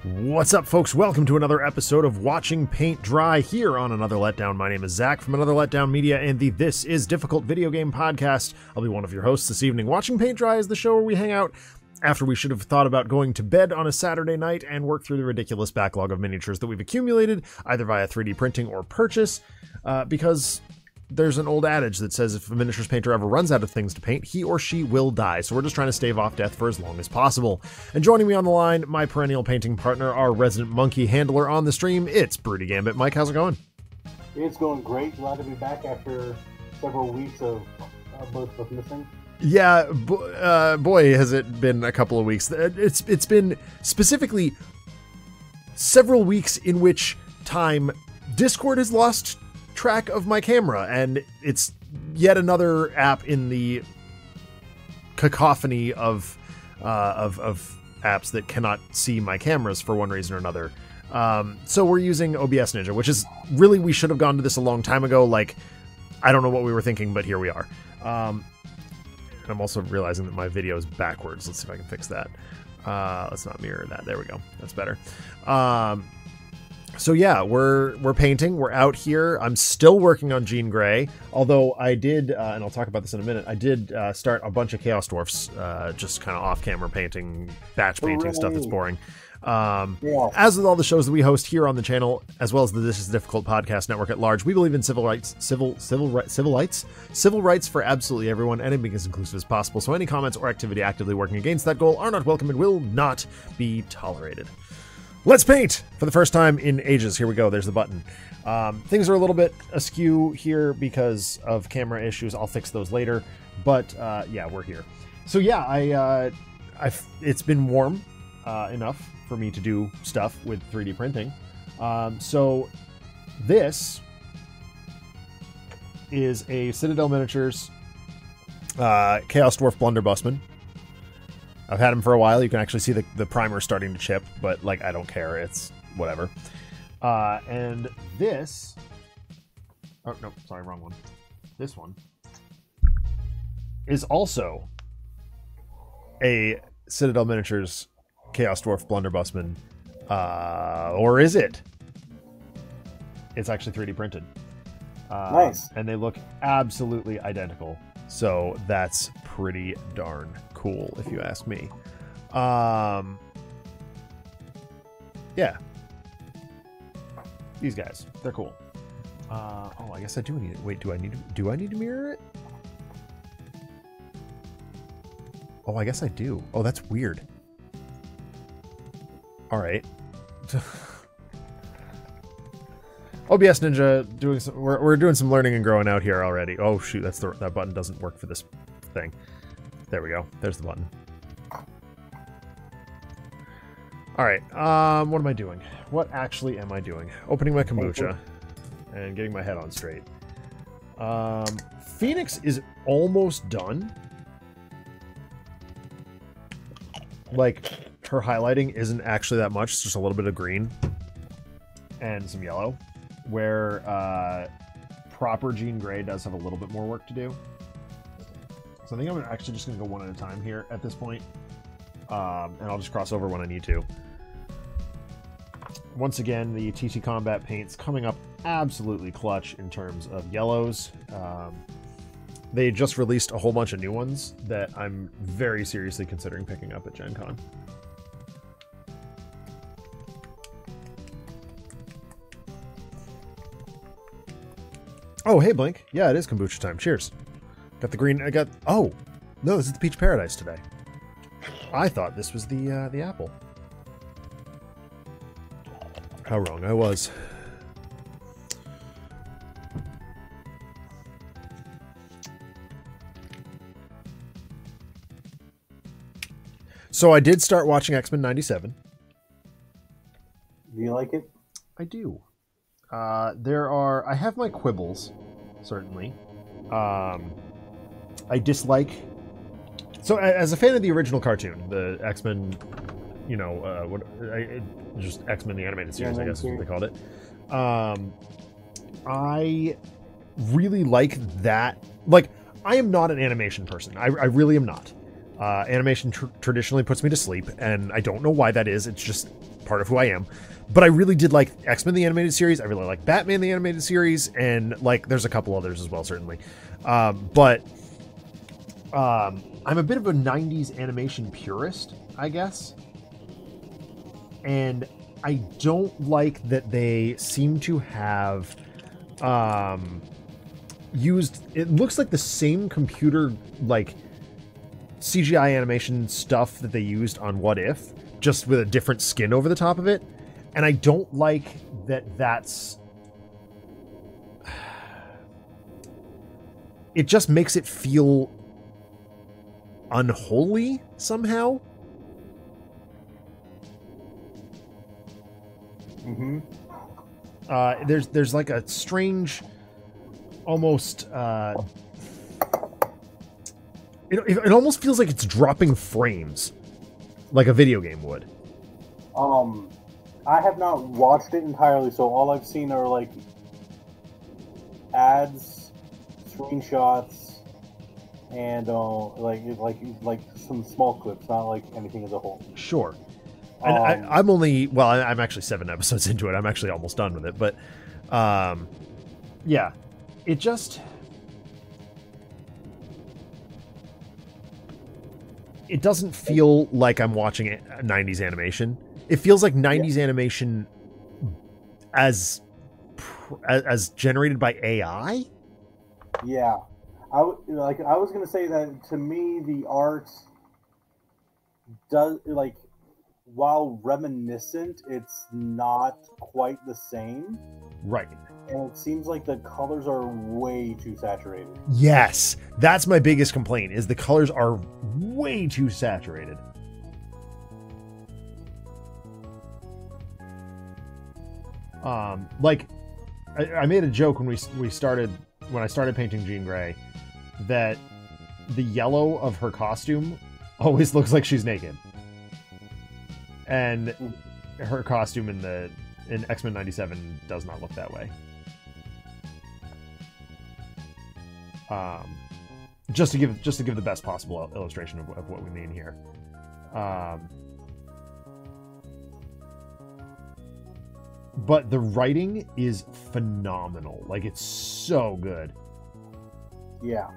What's up, folks? Welcome to another episode of Watching Paint Dry here on Another Letdown. My name is Zach from Another Letdown Media and the This Is Difficult video game podcast. I'll be one of your hosts this evening. Watching Paint Dry is the show where we hang out after we should have thought about going to bed on a Saturday night and work through the ridiculous backlog of miniatures that we've accumulated, either via 3D printing or purchase, because there's an old adage that says if a miniatures painter ever runs out of things to paint, he or she will die. So we're just trying to stave off death for as long as possible. And joining me on the line, my perennial painting partner, our resident monkey handler on the stream, it's Broody Gambit. Mike, how's it going? It's going great. Glad to be back after several weeks of both of us missing. Yeah, boy, has it been a couple of weeks. It's been specifically several weeks in which time Discord has lost track of my camera, and it's yet another app in the cacophony of apps that cannot see my cameras for one reason or another. So we're using OBS Ninja, which is really, we should have gone to this a long time ago. Like, I don't know what we were thinking, but here we are. And I'm also realizing that my video is backwards. Let's see if I can fix that. Let's not mirror that. There we go. That's better. So yeah, we're painting. We're out here. I'm still working on Jean Grey, although I did, and I'll talk about this in a minute, I did start a bunch of Chaos Dwarfs, just kind of off-camera painting, batch painting stuff that's boring. As with all the shows that we host here on the channel, as well as the This Is Difficult podcast network at large, we believe in civil rights for absolutely everyone, and being as inclusive as possible. So any comments or activity actively working against that goal are not welcome and will not be tolerated. Let's paint for the first time in ages. Here we go. There's the button. Things are a little bit askew here because of camera issues. I'll fix those later. But yeah, we're here. So yeah, it's been warm enough for me to do stuff with 3D printing. So this is a Citadel Miniatures Chaos Dwarf Blunderbussman. I've had him for a while. You can actually see the primer starting to chip, but like, I don't care. It's whatever. And this, oh no, sorry, wrong one. This one is also a Citadel Miniatures Chaos Dwarf Blunderbussman. Or is it? It's actually 3D printed. Nice. And they look absolutely identical. So that's pretty darn cool, if you ask me. Yeah. These guys, they're cool. Oh, I guess I do need it. Wait, do I need to mirror it? Oh, I guess I do. Oh, that's weird. All right. OBS Ninja doing some. We're doing some learning and growing out here already. Oh shoot, that button doesn't work for this thing. There we go. There's the button. All right. What am I doing? What actually am I doing? Opening my kombucha and getting my head on straight. Phoenix is almost done. Like, her highlighting isn't actually that much. It's just a little bit of green and some yellow. Where proper Jean Grey does have a little bit more work to do. So I think I'm actually just going to go one at a time here at this point. And I'll just cross over when I need to. Once again, the TT Combat paints coming up absolutely clutch in terms of yellows. They just released a whole bunch of new ones that I'm very seriously considering picking up at Gen Con. Oh, hey, Blink. Yeah, it is kombucha time. Cheers. Got the green. I got... Oh, no, this is the Peach Paradise today. I thought this was the apple. How wrong I was. So I did start watching X-Men 97. Do you like it? I do. I have my quibbles, certainly. I dislike... So, as a fan of the original cartoon, the X-Men, you know, just X-Men the Animated Series, I guess is what they called it. I really like that. Like, I am not an animation person. I really am not. Animation traditionally puts me to sleep, and I don't know why that is. It's just part of who I am. But I really did like X-Men the animated series. I really like Batman the animated series, and like there's a couple others as well, certainly. But I'm a bit of a 90s animation purist, I guess. And I don't like that they seem to have used, it looks like the same computer, like CGI animation stuff that they used on What If, just with a different skin over the top of it. And I don't like that that's... It just makes it feel unholy somehow. Mm-hmm. There's like a strange, almost... It almost feels like it's dropping frames, like a video game would. I have not watched it entirely, so all I've seen are like ads, screenshots, and like some small clips, not like anything as a whole. Sure. And I'm actually 7 episodes into it. I'm actually almost done with it, but yeah, it just... It doesn't feel like I'm watching 90s animation. It feels like 90s animation as generated by AI. Yeah, I was gonna say that to me the art does, like, while reminiscent, it's not quite the same. Right. And it seems like the colors are way too saturated. Yes, that's my biggest complaint, is the colors are way too saturated. Like, I made a joke when I started painting Jean Grey, that the yellow of her costume always looks like she's naked. And her costume in X-Men 97 does not look that way. Just to give the best possible illustration of what we mean here. But the writing is phenomenal. Like, it's so good. Yeah.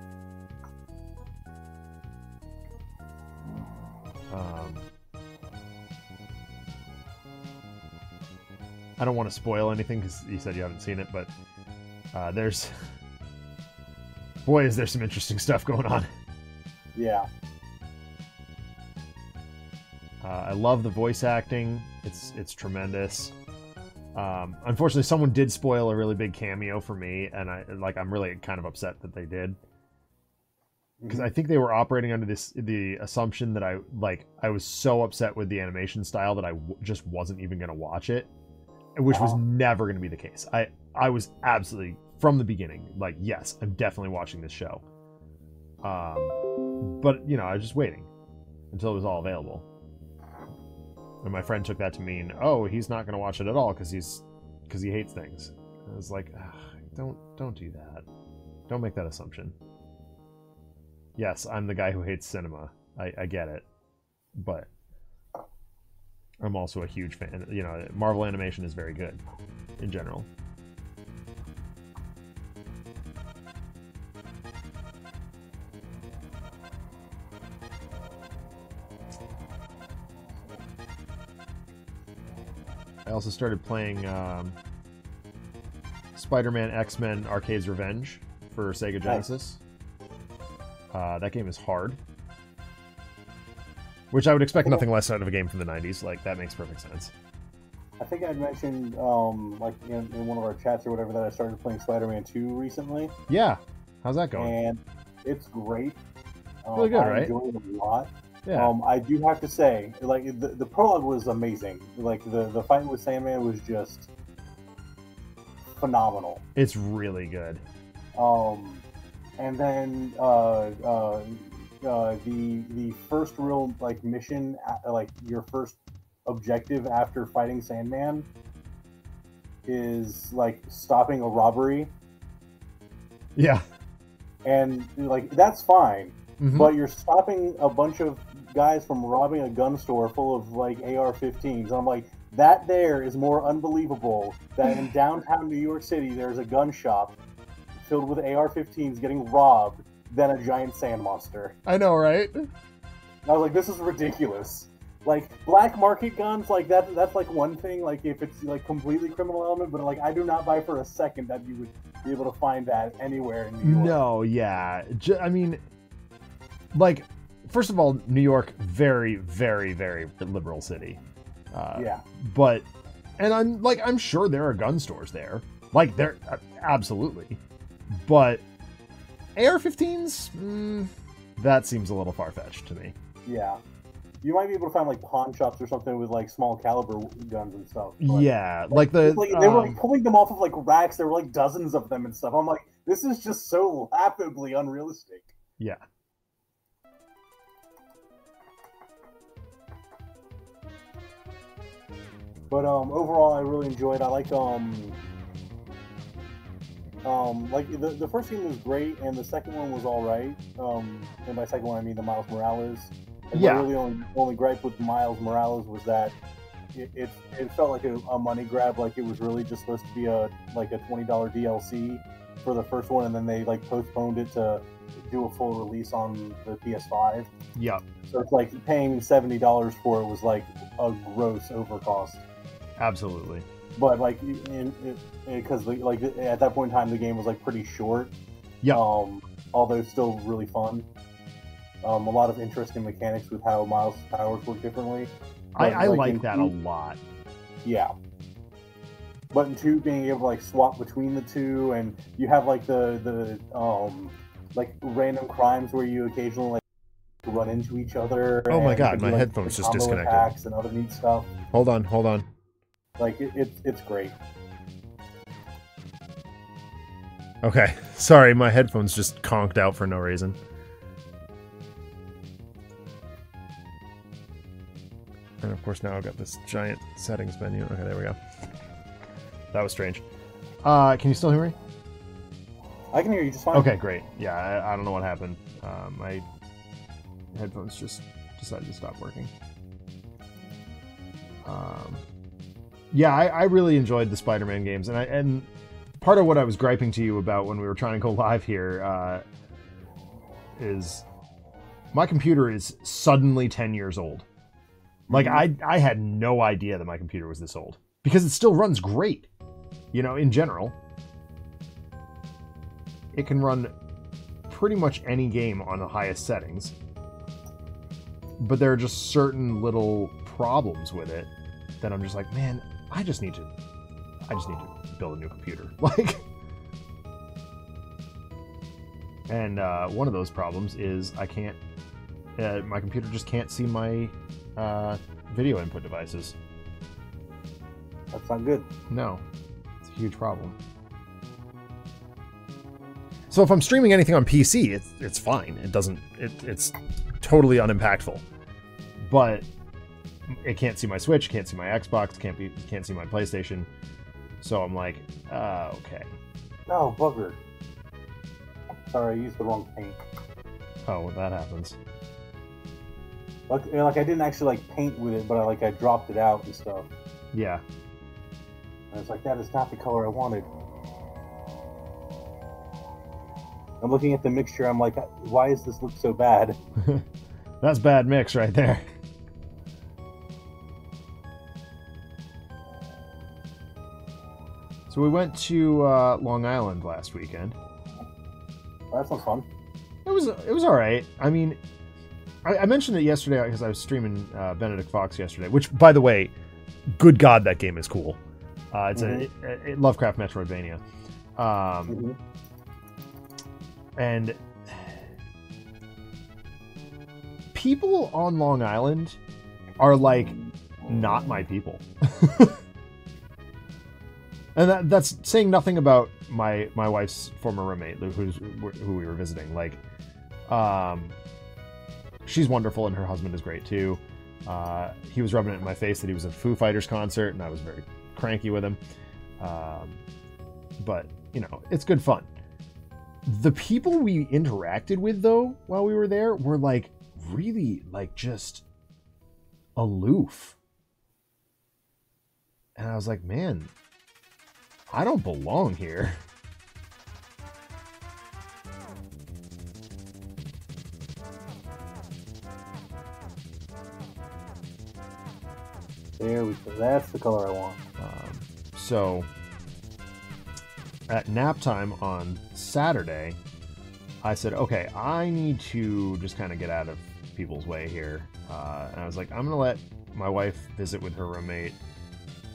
I don't want to spoil anything because you said you haven't seen it, but there's... Boy, is there some interesting stuff going on. Yeah. I love the voice acting. It's tremendous. Unfortunately, someone did spoil a really big cameo for me, and I'm really kind of upset that they did, because I think they were operating under the assumption that I was so upset with the animation style that I just wasn't even going to watch it, which was never going to be the case. I was absolutely, from the beginning, like, yes, I'm definitely watching this show. But I was just waiting until it was all available. And my friend took that to mean, oh, he's not going to watch it at all because he hates things. I was like, don't do that. Don't make that assumption. Yes, I'm the guy who hates cinema. I get it. But I'm also a huge fan. Marvel animation is very good in general. I also started playing Spider-Man X-Men Arcade's Revenge for Sega Genesis. That game is hard. Which I would expect nothing less out of a game from the 90s. Like, that makes perfect sense. I think I'd mentioned, like, in one of our chats or whatever, that I started playing Spider-Man 2 recently. Yeah. How's that going? And it's great. Really good, right? I enjoyed it a lot. Yeah. I do have to say, like, the prologue was amazing. Like, the fight with Sandman was just phenomenal. It's really good. And then the first real, like, mission, like, your first objective after fighting Sandman is, like, stopping a robbery. Yeah. And, like, that's fine. but you're stopping a bunch of guys from robbing a gun store full of like AR-15s. And I'm like, that there is more unbelievable that in downtown New York City there's a gun shop filled with AR-15s getting robbed than a giant sand monster. I know, right? I was like, this is ridiculous. Like, black market guns, like, that's like one thing, like, if it's, like, completely criminal element, but, like, I do not buy for a second that you would be able to find that anywhere in New York. No, yeah. I mean, like, first of all, New York, very, very, very liberal city. Yeah. But, and I'm sure there are gun stores there. Like, there, absolutely. But AR-15s, that seems a little far-fetched to me. Yeah. You might be able to find like pawn shops or something with like small caliber guns and stuff. Yeah, like they were like pulling them off of like racks. There were like dozens of them and stuff. I'm like, this is just so laughably unrealistic. Yeah. But overall, I really enjoyed. I like the first game was great, and the second one was all right. And by second one, I mean the Miles Morales. And yeah. My really only gripe with Miles Morales was that it felt like a money grab. Like it was really just supposed to be a $20 DLC for the first one, and then they like postponed it to do a full release on the PS5. Yeah. So it's like paying $70 for it was like a gross overcost. Absolutely. But like, because like at that point in time, the game was like pretty short. Yeah. Although still really fun. A lot of interesting mechanics with how Miles' powers work differently. I like that a lot. Yeah. But in 2, being able to like swap between the two, and you have like the like random crimes where you occasionally like run into each other. Oh my god, my headphones just disconnected. Attacks and other neat stuff. Hold on. Like it's great. Okay, sorry, my headphones just conked out for no reason. And of course now I've got this giant settings menu. Okay, there we go. That was strange. Can you still hear me? I can hear you just fine. Okay, great. Yeah, I don't know what happened. My headphones just decided to stop working. Yeah, I really enjoyed the Spider-Man games, and part of what I was griping to you about when we were trying to go live here is my computer is suddenly 10 years old. Like, I had no idea that my computer was this old. Because it still runs great. You know, in general. It can run pretty much any game on the highest settings. But there are just certain little problems with it that I'm just like, man, I just need to build a new computer. Like, and one of those problems is I can't, my computer just can't see my video input devices. That's not good. No, it's a huge problem. So if I'm streaming anything on PC, it's fine. It's totally unimpactful. But it can't see my Switch, can't see my Xbox, can't see my PlayStation. So I'm like, okay. Oh, bugger. Sorry, I used the wrong paint. Oh, well, that happens. Like I didn't actually like paint with it, but I dropped it out and stuff. Yeah. And it's like, that is not the color I wanted. I'm looking at the mixture, I'm like, why does this look so bad? That's bad mix right there. So we went to Long Island last weekend. Well, that sounds fun. It was all right. I mean, I mentioned it yesterday because I was streaming Benedict Fox yesterday. Which, by the way, good God, that game is cool. It's a Lovecraft Metroidvania, and people on Long Island are like not my people. And that's saying nothing about my wife's former roommate, who we were visiting. Like, she's wonderful, and her husband is great too. He was rubbing it in my face that he was at a Foo Fighters concert, and I was very cranky with him. But you know, it's good fun. The people we interacted with, though, while we were there were, like, really, like, just aloof. And I was like, man, I don't belong here. There we go. That's the color I want. So, at nap time on Saturday, I said, okay, I need to just kind of get out of people's way here. And I was like, I'm going to let my wife visit with her roommate,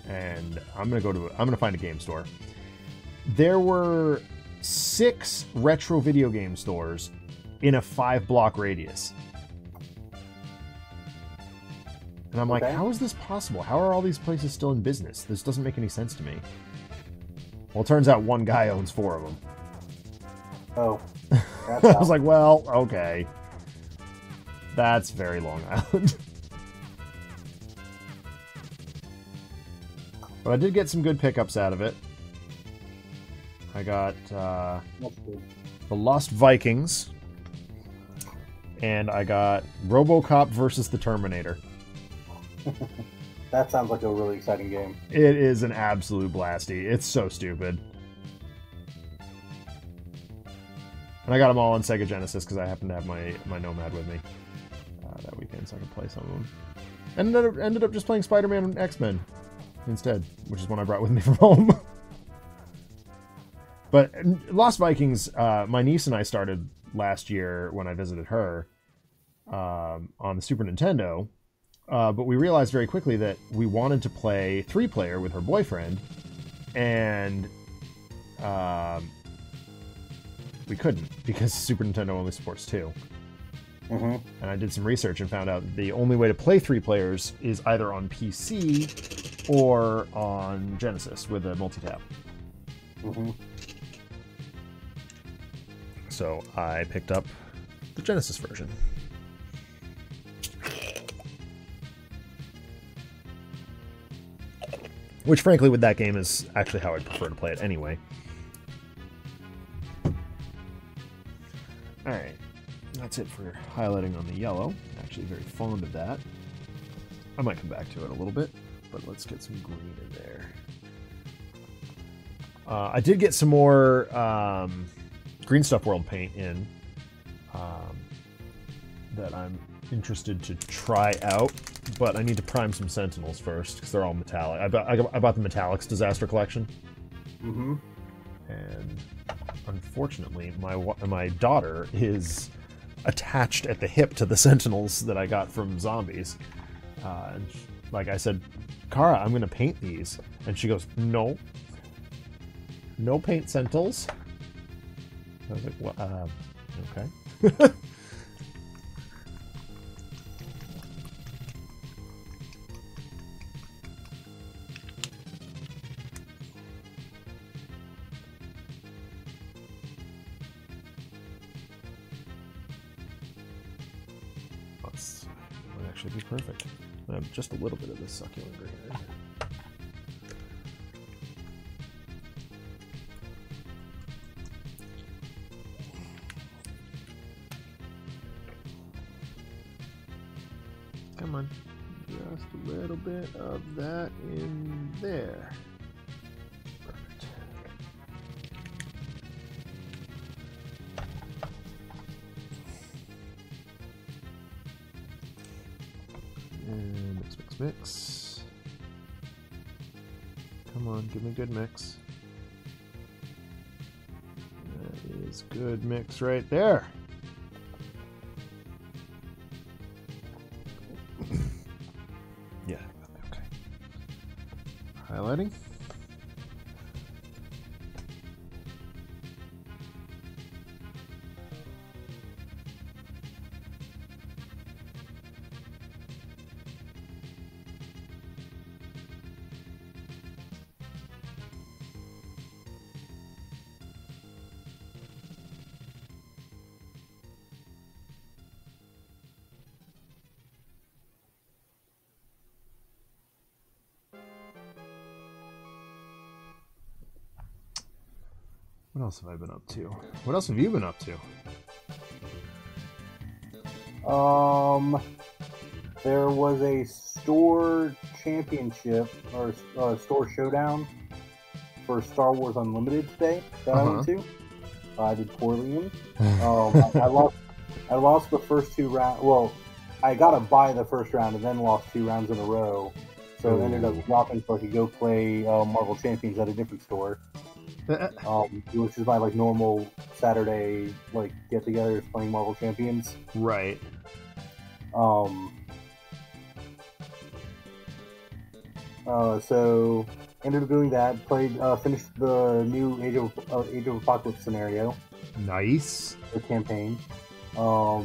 and I'm going to find a game store. There were 6 retro video game stores in a 5-block radius. And I'm like, how is this possible? How are all these places still in business? This doesn't make any sense to me. Well, it turns out one guy owns 4 of them. Oh. I was like, well, okay. That's very Long Island. But I did get some good pickups out of it. I got The Lost Vikings. And I got RoboCop versus the Terminator. That sounds like a really exciting game. It is an absolute blasty. It's so stupid. And I got them all on Sega Genesis because I happen to have my Nomad with me that weekend, so I could play some of them. And ended up just playing Spider-Man and X-Men instead, which is one I brought with me from home. But Lost Vikings, my niece and I started last year when I visited her on the Super Nintendo. But we realized very quickly that we wanted to play 3-player with her boyfriend, and we couldn't because Super Nintendo only supports 2. Mm-hmm. And I did some research and found out the only way to play 3 players is either on PC or on Genesis with a multi-tap. Mm-hmm. So I picked up the Genesis version. Which, frankly, with that game is actually how I'd prefer to play it anyway. Alright, that's it for highlighting on the yellow. Actually very fond of that. I might come back to it a little bit, but let's get some green in there. I did get some more Green Stuff World paint in that I'm interested to try out, but I need to prime some Sentinels first because they're all metallic. I bought the Metallics Disaster Collection. Mm-hmm. And unfortunately, my daughter is attached at the hip to the Sentinels that I got from Zombies. And like I said, Kara, I'm going to paint these. And she goes, no. No paint Sentinels. I was like, well, okay. That would actually be perfect. I have just a little bit of this succulent green in here. Come on. Just a little bit of that in there. Perfect. And mix. Come on, give me a good mix. That is good mix right there. Yeah, okay. Highlighting. What else have I been up to? What else have you been up to? There was a store championship or store showdown for Star Wars Unlimited today that I went to. I did poorly in. I lost the first 2 rounds. Well, I got to buy the first round and then lost 2 rounds in a row. So it ended up dropping so I could go play Marvel Champions at a different store. Which is my like normal Saturday like get-togethers playing Marvel Champions. Right. So ended up doing that. Finished the new Age of Apocalypse scenario. Nice. The campaign. We were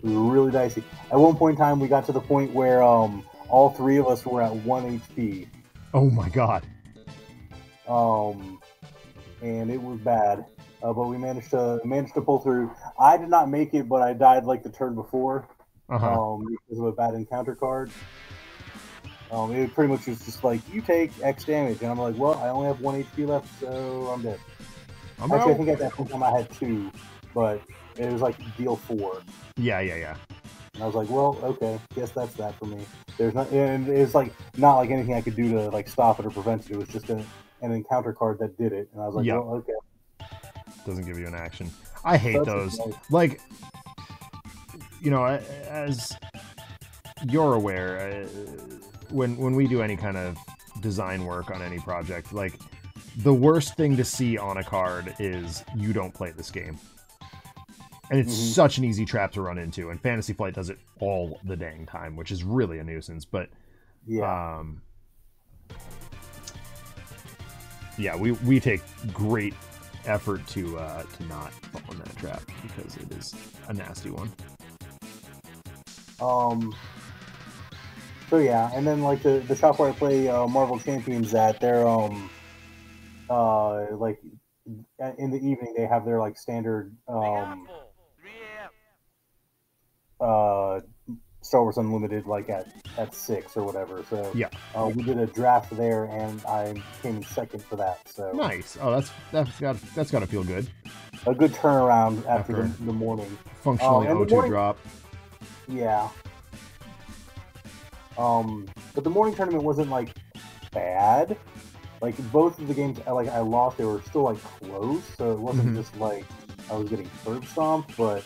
really dicey. At one point in time, we got to the point where all 3 of us were at 1 HP. Oh my god. And it was bad. But we managed to pull through. I did not make it, but I died like the turn before. Because of a bad encounter card. It pretty much was just like, you take X damage, and I'm like, well, I only have 1 HP left, so I'm dead. Actually, I think at that point in time I had 2, but it was like deal 4. Yeah. And I was like, well, okay, guess that's that for me. There's not, and it's like not like anything I could do to like stop it or prevent it. It was just an encounter card that did it, and I was like, well, okay. Doesn't give you an action. I hate those. Like, you know, as you're aware, when we do any kind of design work on any project, like the worst thing to see on a card is you don't play this game. And it's such an easy trap to run into, and Fantasy Flight does it all the dang time, which is really a nuisance. But we take great effort to not fall in that trap because it is a nasty one. So yeah, and then like the shop where I play Marvel Champions at, they're like in the evening they have their like standard Star Wars Unlimited like at 6 or whatever. So yeah, we did a draft there, and I came in second for that. So nice. Oh, that's got to feel good. A good turnaround after the morning. Functionally O2 drop. Yeah. But the morning tournament wasn't like bad. Like both of the games, like I lost, they were still like close, so it wasn't just like I was getting curb stomped, but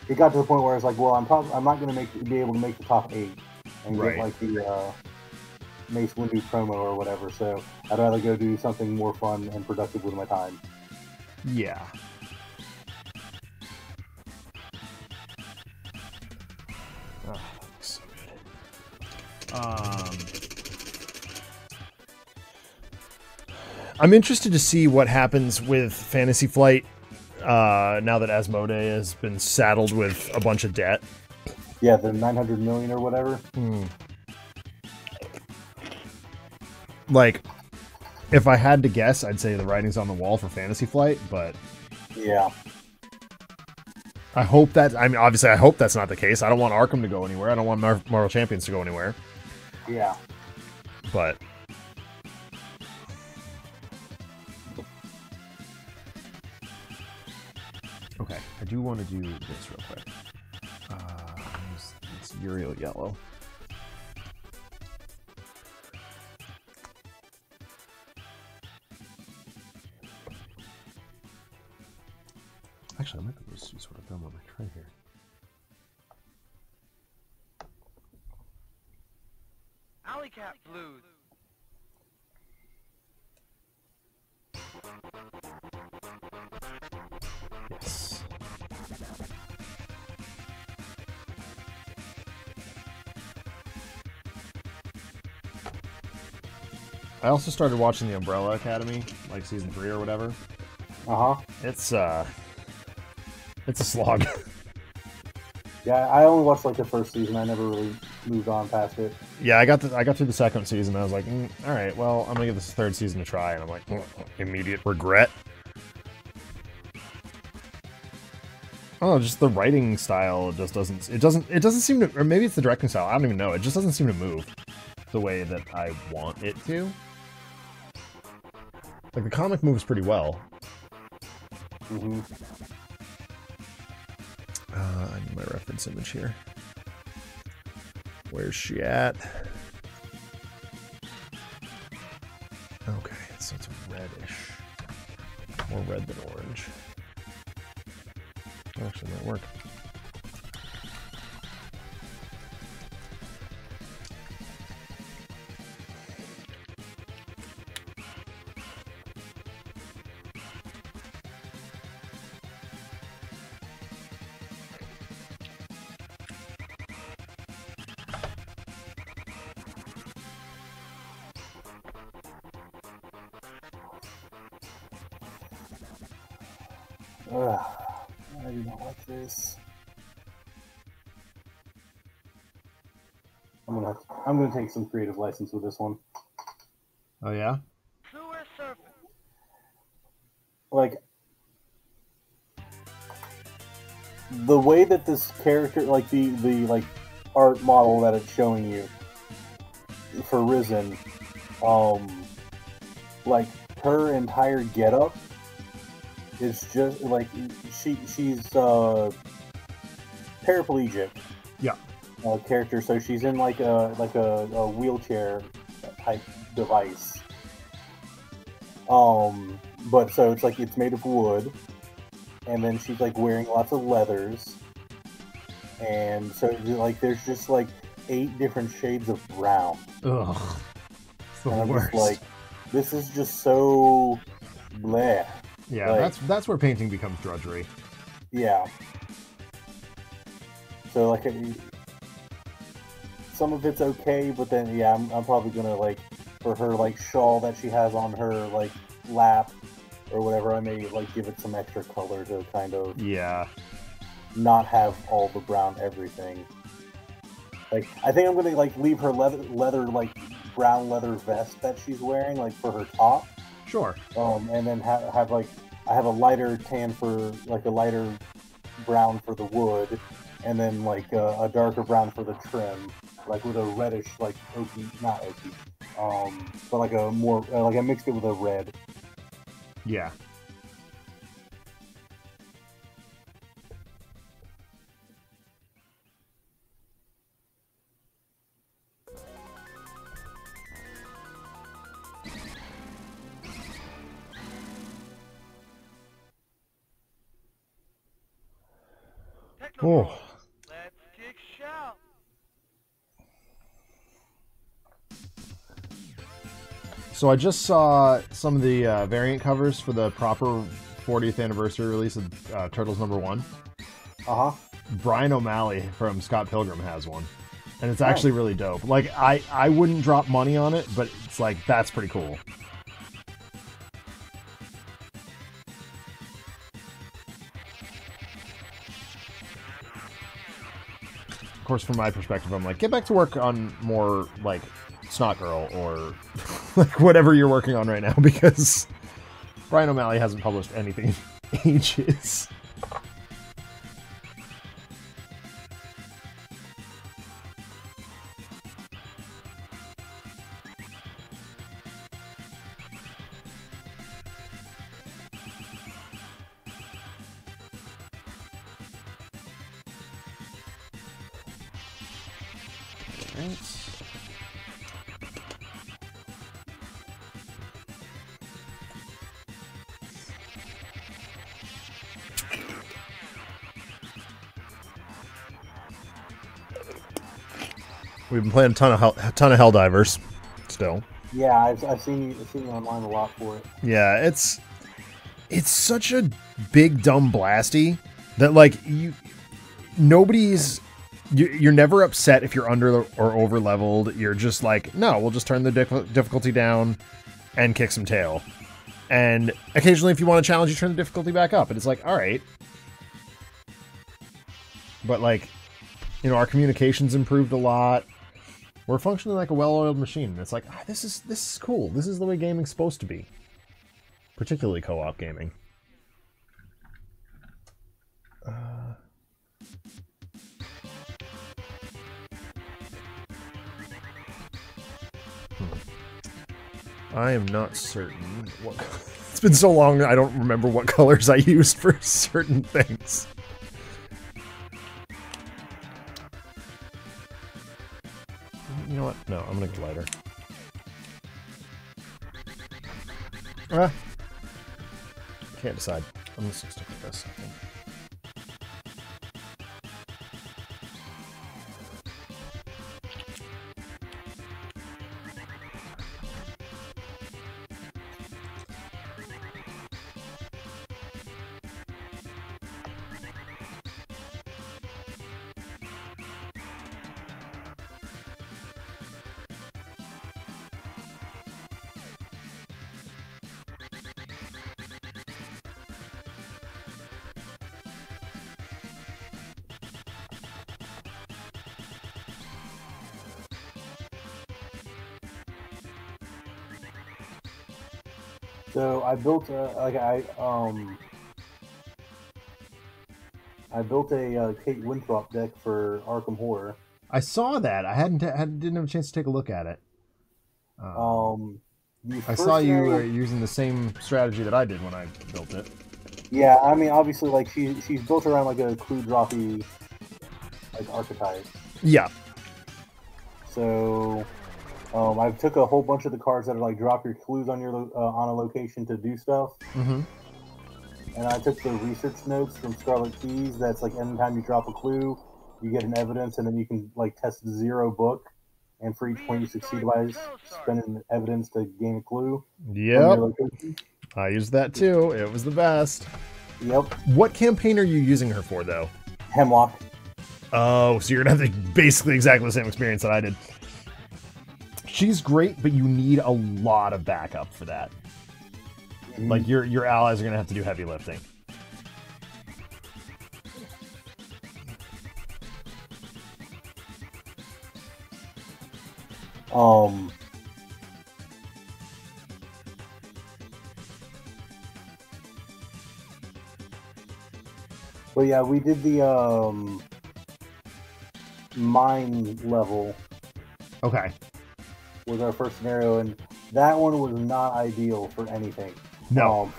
it got to the point where I was like, well, I'm not going to be able to make the top 8 and get like the Mace Windu promo or whatever. So I'd rather go do something more fun and productive with my time. Yeah. Oh, so good. I'm interested to see what happens with Fantasy Flight now that Asmodee has been saddled with a bunch of debt. Yeah, the 900 million or whatever. Like, if I had to guess, I'd say the writing's on the wall for Fantasy Flight, but yeah. I hope that, I mean, obviously I hope that's not the case. I don't want Arkham to go anywhere. I don't want Marvel Champions to go anywhere. Yeah. But okay, I do want to do this real quick. It's Uriel Yellow. Actually, I might be able to see what I've done with my tray here. Alley Cat Blues. Yes. I also started watching The Umbrella Academy, like season 3 or whatever. It's a slog. Yeah, I only watched like the first season. I never really moved on past it. Yeah, I got through the second season. And I was like, all right, well, I'm gonna give this third season a try, and I'm like, immediate regret. Oh, just the writing style just doesn't seem to, or maybe it's the directing style. I don't even know. It just doesn't seem to move the way that I want it to. Like, the comic moves pretty well. Mm-hmm. I need my reference image here. Where's she at? Okay, so it's reddish. More red than orange. Actually, that might work. I do not like this. I'm gonna take some creative license with this one. Oh, yeah? Sewer surface. Like, the way that this character, like the like art model that it's showing you for Risen, like her entire getup is just like she's paraplegic. Yeah. Character, so she's in like a wheelchair type device. But so it's like it's made of wood, and then she's like wearing lots of leathers, and so like there's just like 8 different shades of brown. Ugh. It's the And I'm worst. just like, this is just so bleh. Yeah, like, that's where painting becomes drudgery. Yeah. So like, some of it's okay, but then yeah, I'm probably gonna like, for her like shawl that she has on her like lap or whatever, I may like give it some extra color to kind of Yeah. not have all the brown everything. Like, I think I'm gonna like leave her leather like brown leather vest that she's wearing like for her top. Sure. And then have like, I have a lighter tan for like a lighter brown for the wood, and then like a darker brown for the trim, like with a reddish like not oaky, but like a more like I mixed it with a red. Yeah. Technotrol. Oh. Let's kick shout. So I just saw some of the variant covers for the proper 40th anniversary release of Turtles #1. Uh-huh. Brian O'Malley from Scott Pilgrim has one. And it's actually really dope. Like, I wouldn't drop money on it, but it's like, that's pretty cool. Of course, from my perspective, I'm like, get back to work on more, like, Snot Girl or like whatever you're working on right now, because Brian O'Malley hasn't published anything in ages. We've been playing a ton of Helldivers still. Yeah, I've seen you online a lot for it. Yeah, it's such a big dumb blasty that like you're never upset if you're under or over leveled. You're just like, no, we'll just turn the difficulty down and kick some tail. And occasionally, if you want to challenge, you turn the difficulty back up, and it's like, all right. But like, you know, our communications improved a lot. We're functioning like a well-oiled machine. And it's like, this is cool. This is the way gaming's supposed to be. Particularly co-op gaming. I am not certain what. It's been so long, I don't remember what colors I used for certain things. You know what? No, I'm gonna get lighter. Can't decide. I'm just gonna stick with this, I think. So I built I built a Kate Winthrop deck for Arkham Horror. I saw that. I didn't have a chance to take a look at it. I saw you were using the same strategy that I did when I built it. Yeah, I mean, obviously, like she's built around like a clue droppy like archetype. Yeah. So I took a whole bunch of the cards that are like drop your clues on your on a location to do stuff. Mm-hmm. And I took the research notes from Scarlet Keys. That's like anytime you drop a clue, you get an evidence, and then you can like test the 0 book. And for each point you succeed by spending evidence to gain a clue. Yep. I used that too. It was the best. Yep. What campaign are you using her for, though? Hemlock. Oh, so you're gonna have basically exactly the same experience that I did. She's great, but you need a lot of backup for that. Mm-hmm. Like your allies are gonna have to do heavy lifting. But yeah, we did the mine level. Okay. Was our first scenario, and that one was not ideal for anything. No.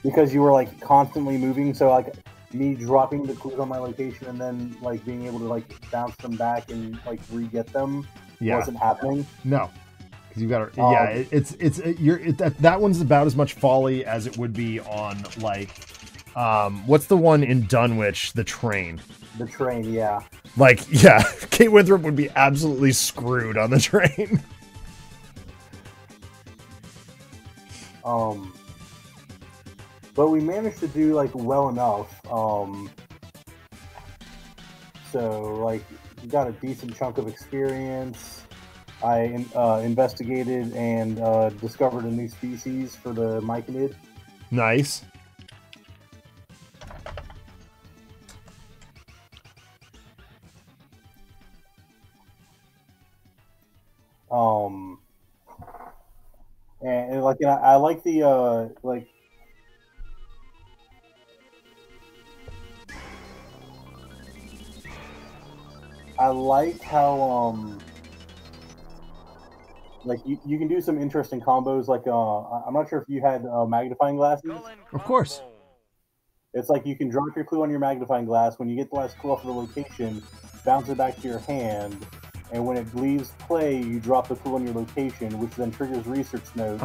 Because you were like constantly moving, so like me dropping the clues on my location and then like being able to like bounce them back and like re-get them wasn't happening. No. Because you got to, that one's about as much folly as it would be on like, what's the one in Dunwich? The train. The train, yeah. Like, yeah, Kate Winthrop would be absolutely screwed on the train. But we managed to do like well enough. So like we got a decent chunk of experience. I investigated and discovered a new species for the myconid. Nice. And like I like the like. I like how like you can do some interesting combos. Like I'm not sure if you had magnifying glasses. Of course. It's like you can drop your clue on your magnifying glass. When you get the last clue off of the location, bounce it back to your hand, and when it leaves play, you drop the clue on your location, which then triggers research notes.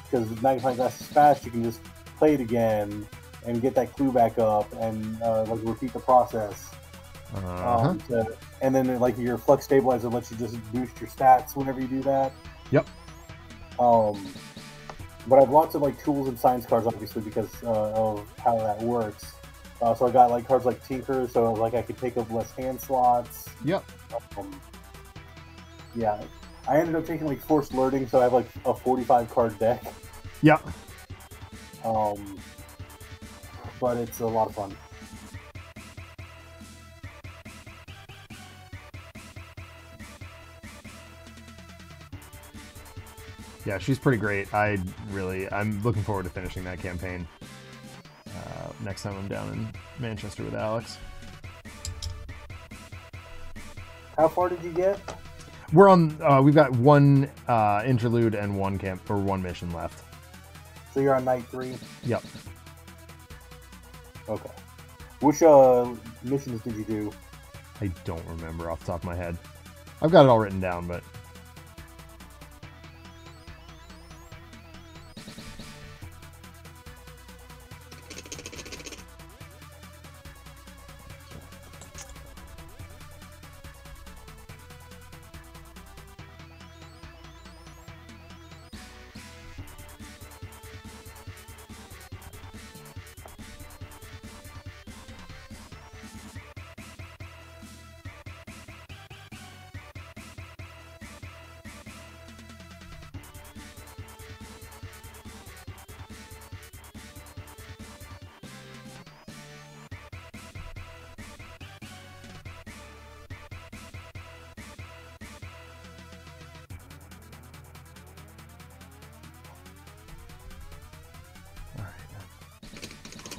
Because the magnifying glass is fast, you can just play it again and get that clue back up and like repeat the process. And then like your flux stabilizer lets you just boost your stats whenever you do that. Yep. But I have lots of like tools and science cards, obviously, because of how that works. So I got like cards like Tinker, so like I could take up less hand slots. Yep. Yeah, I ended up taking like forced learning, so I have like a 45 card deck. Yep. But it's a lot of fun. Yeah, she's pretty great. I'm looking forward to finishing that campaign next time I'm down in Manchester with Alex. How far did you get? We're on. We've got one interlude and one camp or one mission left. So you're on night 3. Yep. Okay. Which missions did you do? I don't remember off the top of my head. I've got it all written down, but.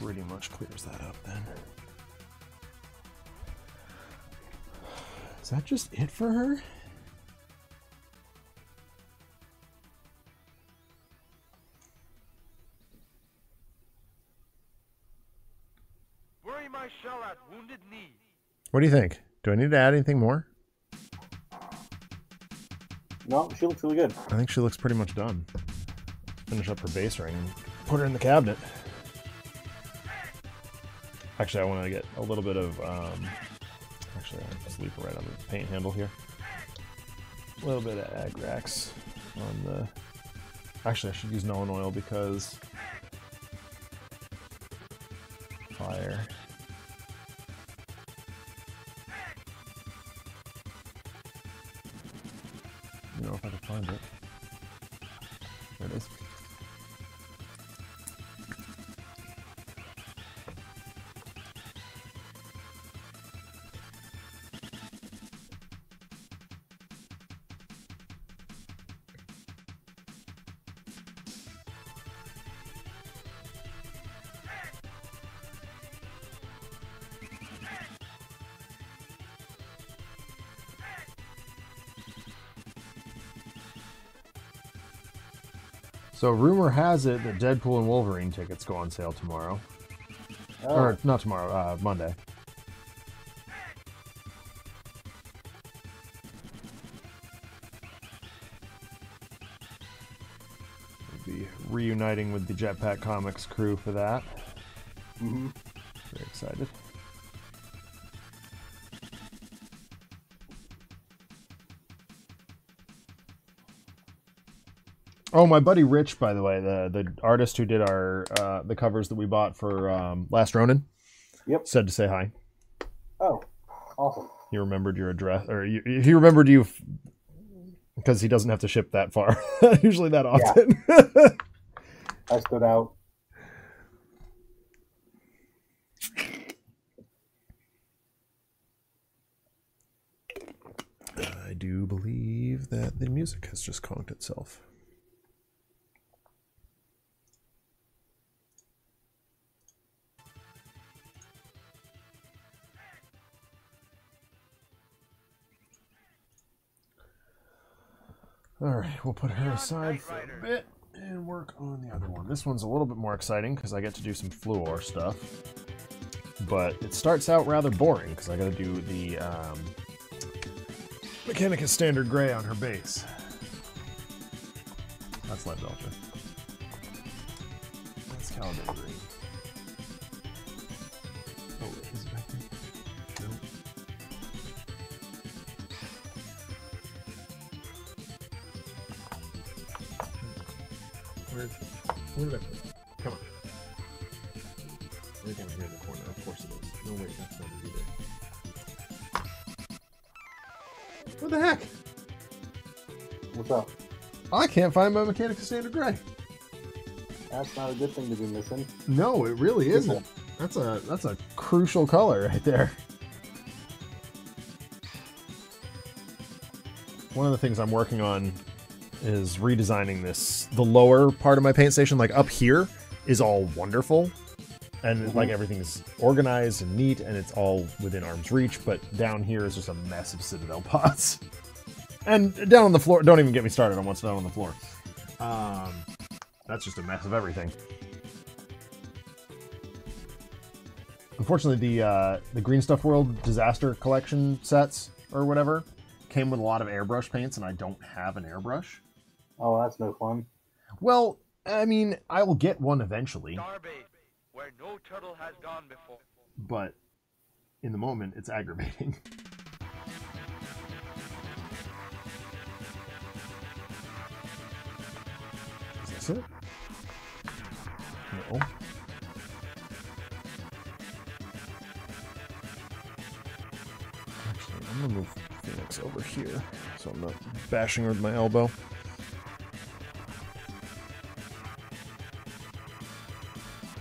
Pretty much clears that up then. Is that just it for her? Bury my shell at Wounded Knee. What do you think? Do I need to add anything more? No, she looks really good. I think she looks pretty much done. Finish up her base ring and put her in the cabinet. Actually, I want to get a little bit of, actually, I'll just leave her right on the paint handle here. A little bit of Agrax on the, actually I should use Melon Oil because fire. You know if I can find it. There it is. So rumor has it that Deadpool and Wolverine tickets go on sale tomorrow. Oh. Or not tomorrow, Monday. We'll be reuniting with the Jetpack Comics crew for that. Mm-hmm. Very excited. Oh, my buddy Rich, by the way, the artist who did our the covers that we bought for Last Ronin, said to say hi. Oh, awesome. He remembered your address, or he remembered you because he doesn't have to ship that far, usually that often. Yeah. I stood out. I do believe that the music has just conked itself. Alright, we'll put her aside for a bit and work on the other one. This one's a little bit more exciting because I get to do some fluor stuff. But it starts out rather boring because I gotta do the Mechanicus Standard Gray on her base. That's Lead Belcher. That's Caliban Green. Oh, is it back there? No. Where did I put it? Come on. I think I'm here in the corner. Of course it is. No, wait, that's not it either. What the heck? What's up? I can't find my Mechanicus Standard Gray. That's not a good thing to be missing. No, it really isn't. That's a crucial color right there. One of the things I'm working on is redesigning the lower part of my paint station. Like up here is all wonderful and like everything's organized and neat and it's all within arm's reach, but down here is just a mess of Citadel pots. And down on the floor, don't even get me started on what's down on the floor. That's just a mess of everything. Unfortunately, the Green Stuff World Disaster Collection sets, or whatever, came with a lot of airbrush paints, and I don't have an airbrush. Oh, that's no fun. Well, I mean, I will get one eventually. Starbase, where no turtle has gone before. But in the moment, it's aggravating. Is this it? No. Actually, I'm gonna move Phoenix over here so I'm not bashing her with my elbow.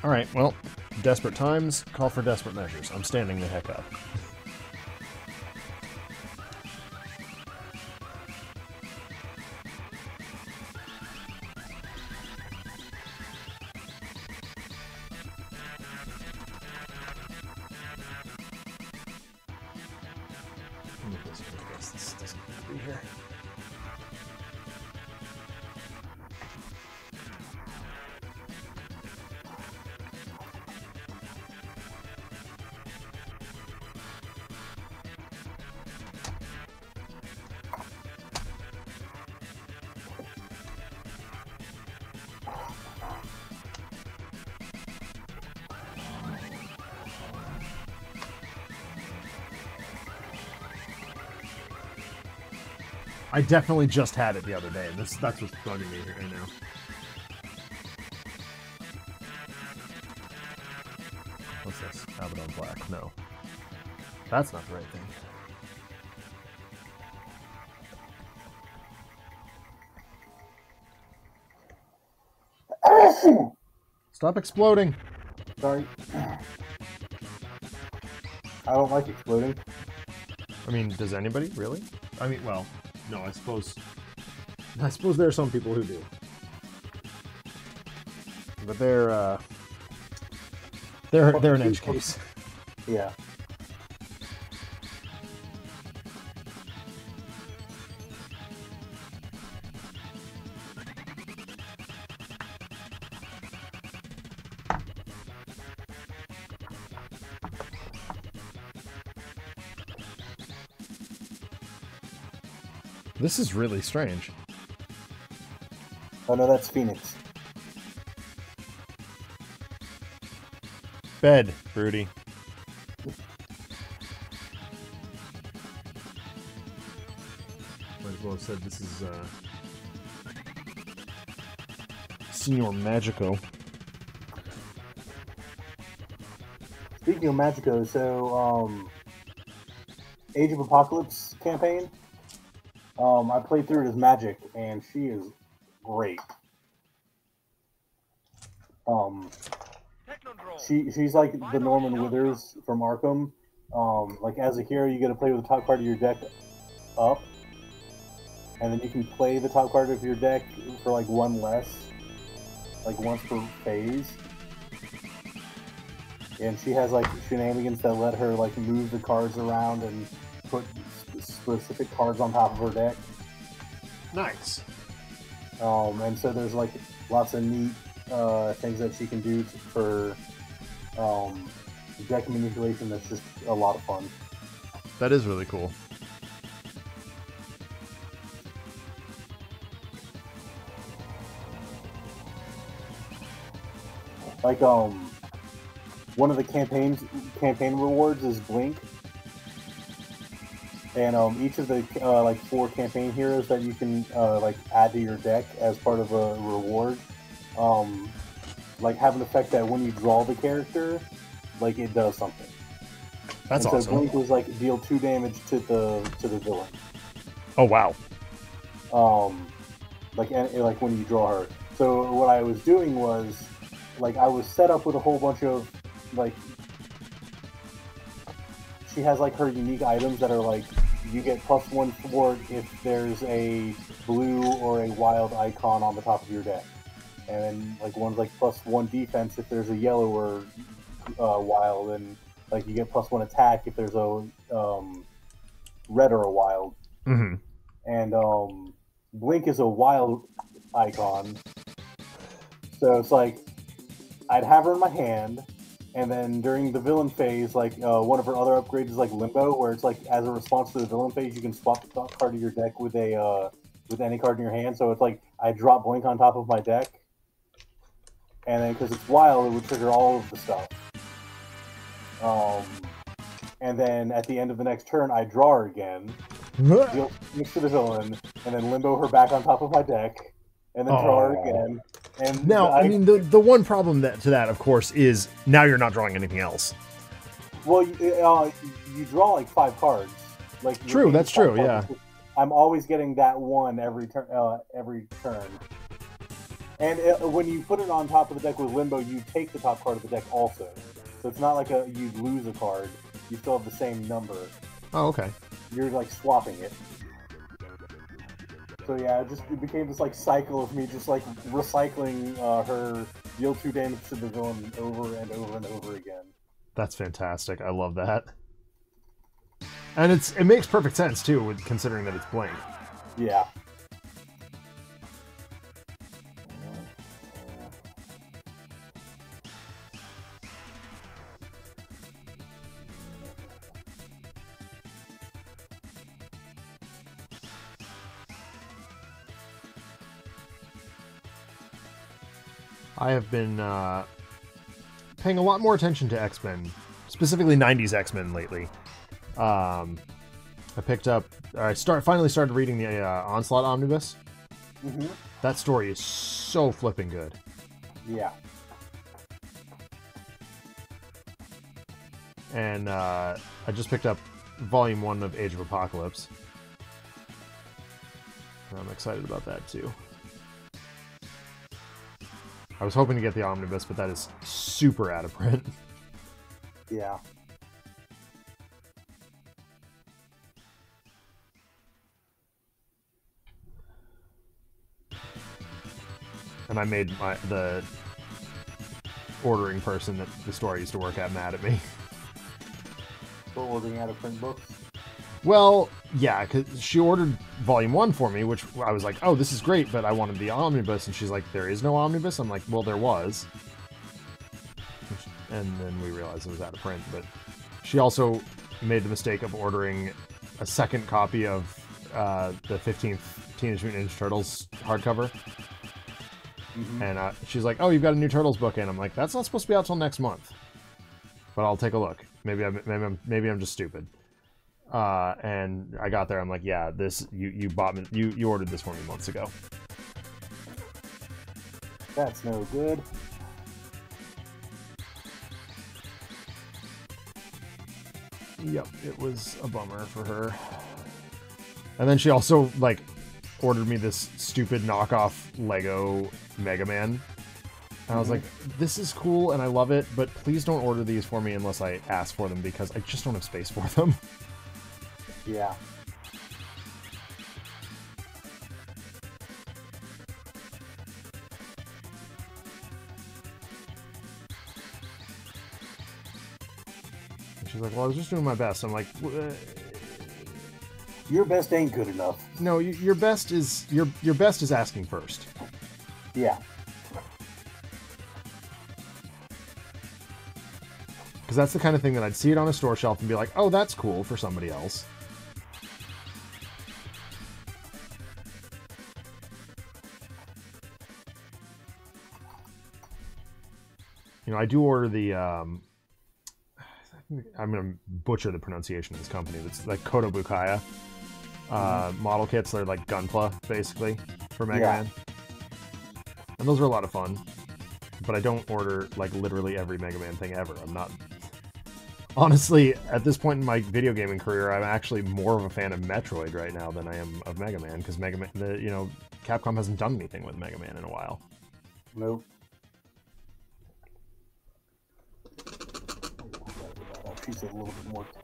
Alright, well, desperate times call for desperate measures. I'm standing the heck up. This doesn't need to be here. I definitely just had it the other day, and that's what's bugging me right now. What's this? Abaddon Black. No. That's not the right thing. Stop exploding. Sorry. I don't like exploding. I mean, does anybody really? I mean, well, no, I suppose there are some people who do. But they're an edge case. Yeah. This is really strange. Oh no, that's Phoenix. Bed, Rudy. Might as well have said this is Senor Magico. Speaking of Magico, so Age of Apocalypse campaign. I played through it as Magic, and she is great. She's like the Norman Withers from Arkham. Like as a hero, you get to play with the top card of your deck up, and then you can play the top card of your deck for like one less, like once per phase. And she has like shenanigans that let her like move the cards around and put specific cards on top of her deck. Nice. And so there's like lots of neat things that she can do for deck manipulation. That's just a lot of fun. That is really cool. Like one of the campaign rewards is Blink. And each of the like 4 campaign heroes that you can like add to your deck as part of a reward, like have an effect that when you draw the character, like it does something. That's and awesome. So Blink was like deal 2 damage to the villain. Oh wow. Like when you draw her. So what I was doing was, like I was set up with a whole bunch of like. She has like her unique items that are like you get +1 forward if there's a blue or a wild icon on the top of your deck, and then like one's like +1 defense if there's a yellow or wild, and like you get +1 attack if there's a red or a wild. Mm-hmm. and Blink is a wild icon. So it's like I'd have her in my hand, and then during the villain phase, like one of her other upgrades is like Limbo, where it's like as a response to the villain phase, you can swap the top card of your deck with any card in your hand. So it's like I drop Blink on top of my deck, and then because it's wild, it would trigger all of the stuff. And then at the end of the next turn, I draw her again, deal damage to the villain, and then Limbo her back on top of my deck, and then draw her again. And now, I mean, the one problem to that, of course, is now you're not drawing anything else. Well, you draw like 5 cards. Like true, that's true. Yeah, I'm always getting that one every turn. And when you put it on top of the deck with Limbo, you take the top card of the deck also. So it's not like you lose a card. You still have the same number. Oh, okay. You're like swapping it. So yeah, it became this like cycle of me just like recycling her deal 2 damage to the villain over and over and over again. That's fantastic. I love that. And it makes perfect sense too, considering that it's Blink. Yeah. I have been paying a lot more attention to X-Men, specifically 90s X-Men lately. I finally started reading the Onslaught Omnibus. Mm-hmm. That story is so flipping good. Yeah. And I just picked up Volume 1 of Age of Apocalypse. I'm excited about that too. I was hoping to get the Omnibus, but that is super out of print. Yeah. And I made the ordering person that the store I used to work at mad at me. For ordering out of print books? Well, yeah, because she ordered Volume 1 for me, which I was like, oh, this is great, but I wanted the Omnibus, and she's like, there is no Omnibus? I'm like, well, there was. And then we realized it was out of print, but she also made the mistake of ordering a second copy of the 15th Teenage Mutant Ninja Turtles hardcover. Mm-hmm. And she's like, oh, you've got a new Turtles book in. I'm like, that's not supposed to be out till next month. But I'll take a look. Maybe I'm just stupid. And I got there. I'm like, yeah, you bought me. You ordered this for me months ago. That's no good. Yep, it was a bummer for her. And then she also like ordered me this stupid knockoff Lego Mega Man. And I was like, this is cool and I love it, but please don't order these for me unless I ask for them because I just don't have space for them. Yeah. And she's like, well, I was just doing my best. I'm like, your best ain't good enough. No, your best is your best is asking first. Yeah. Because that's the kind of thing that I'd see it on a store shelf and be like, oh, that's cool for somebody else. You know, I do order the, I'm going to butcher the pronunciation of this company. It's like Kotobukaya model kits. They're like Gunpla, basically, for Mega Man. And those are a lot of fun. But I don't order, like, literally every Mega Man thing ever. I'm not... Honestly, at this point in my video gaming career, I'm actually more of a fan of Metroid right now than I am of Mega Man, because Mega Man, Capcom hasn't done anything with Mega Man in a while. Nope. She's a little bit more tan.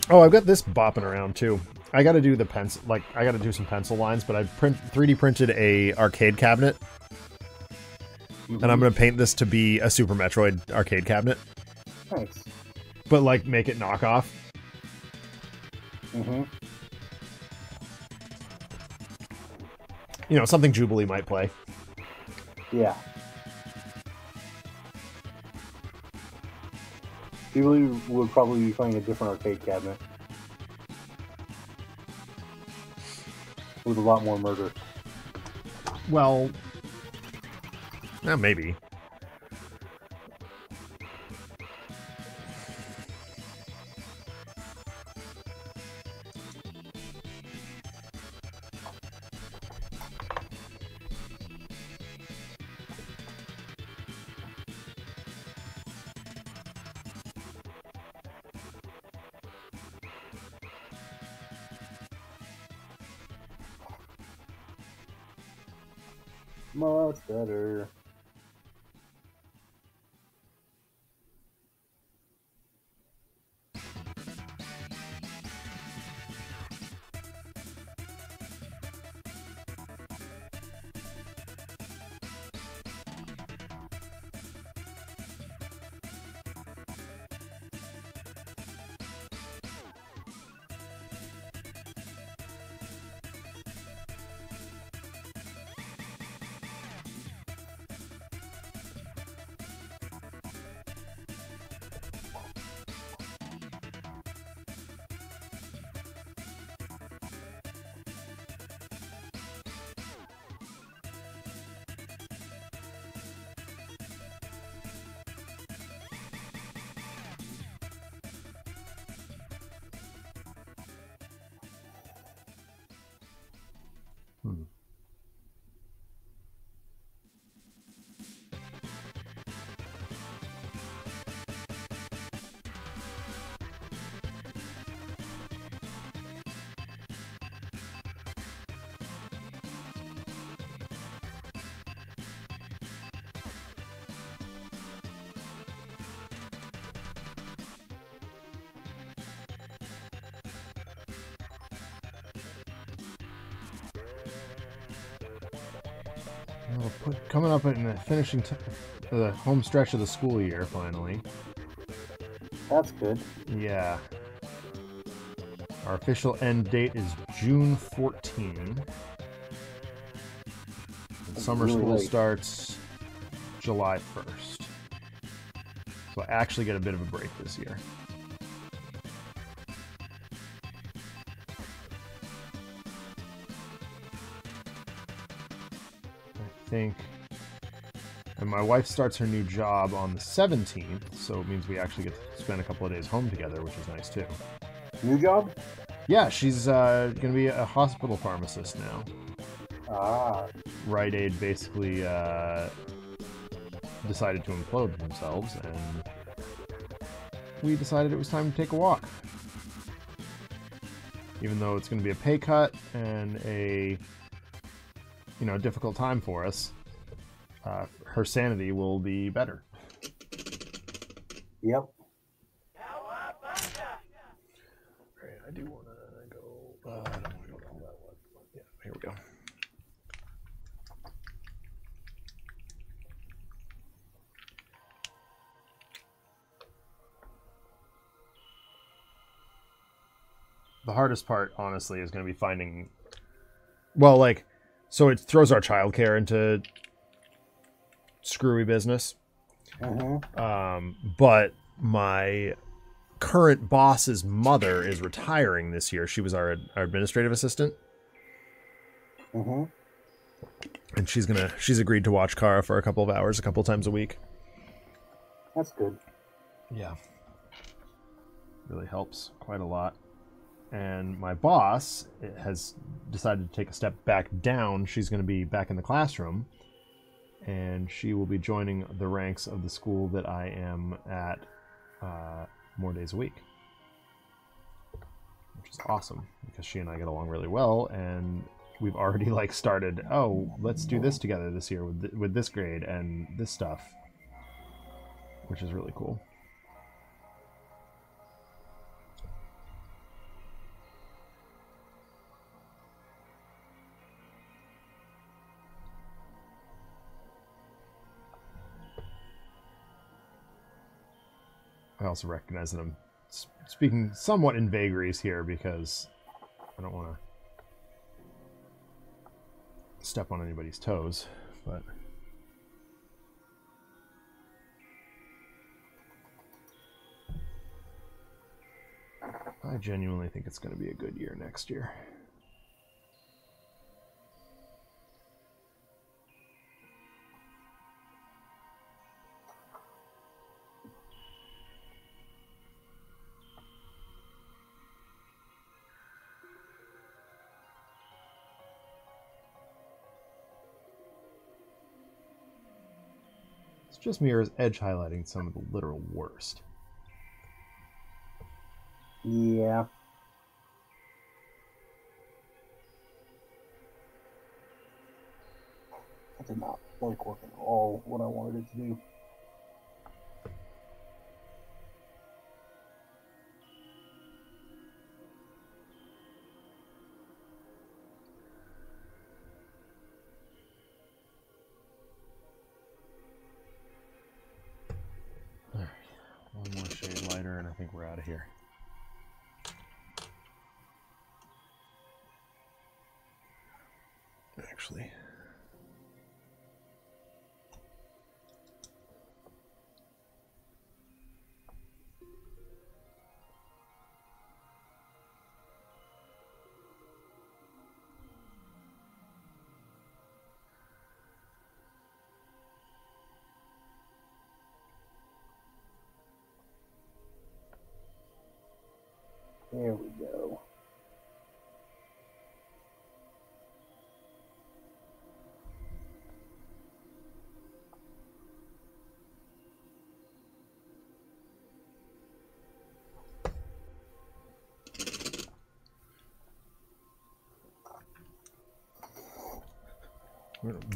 Oh, I've got this bopping around too. I got to do the pencil. Like, I got to do some pencil lines, but I 3D printed a arcade cabinet, and I'm gonna paint this to be a Super Metroid arcade cabinet. Nice. But like, make it knockoff. Mm-hmm. You know, something Jubilee might play. Yeah. Jubilee would probably be playing a different arcade cabinet. With a lot more murder. Well, maybe. Much better. Coming up in the finishing the home stretch of the school year, finally. That's good. Yeah. Our official end date is June 14. And summer really school late. starts July 1st. So I actually get a bit of a break this year. I think. And my wife starts her new job on the 17th, so it means we actually get to spend a couple of days home together, which is nice too. New job? Yeah, she's going to be a hospital pharmacist now. Ah. Rite Aid basically decided to implode themselves, and we decided it was time to take a walk. Even though it's going to be a pay cut and a difficult time for us, her sanity will be better. Yep. Alright, I do want to go. I don't want to go down that one. Yeah, here we go. The hardest part, honestly, is going to be finding. Well, like, so it throws our childcare into screwy business. But my current boss's mother is retiring this year. She was our administrative assistant. And she's agreed to watch Kara for a couple of hours, a couple times a week. That's good. Yeah. Really helps quite a lot. And my boss has decided to take a step back down. She's going to be back in the classroom, and she will be joining the ranks of the school that I am at more days a week, which is awesome because she and I get along really well, and we've already started, let's do this together this year with this grade and this stuff, which is really cool. I also recognize that I'm speaking somewhat in vagaries here because I don't want to step on anybody's toes, but I genuinely think it's going to be a good year next year. It's just me, or is Edge highlighting some of the literal worst? Yeah. That did not like work at all what I wanted it to do. Alright, one more shade lighter and I think we're out of here. Actually, there we go.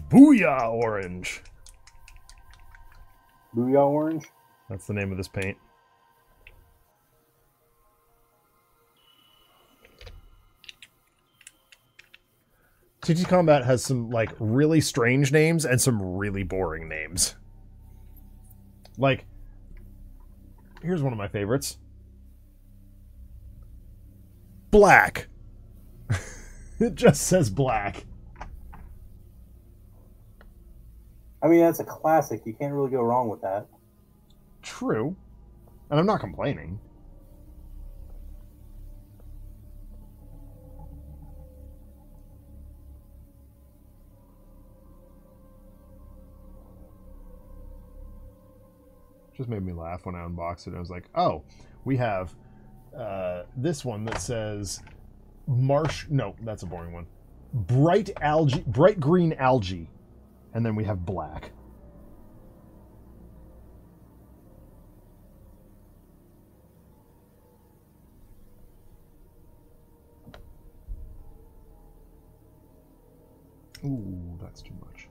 Booyah Orange! Booyah orange? That's the name of this paint. TT Combat has some, like, really strange names and some really boring names. Like, here's one of my favorites. Black. It just says black. I mean, that's a classic. You can't really go wrong with that. True. And I'm not complaining. Just made me laugh when I unboxed it. I was like, oh, we have this one that says marsh. No, that's a boring one. Bright green algae. And then we have black. Ooh, that's too much.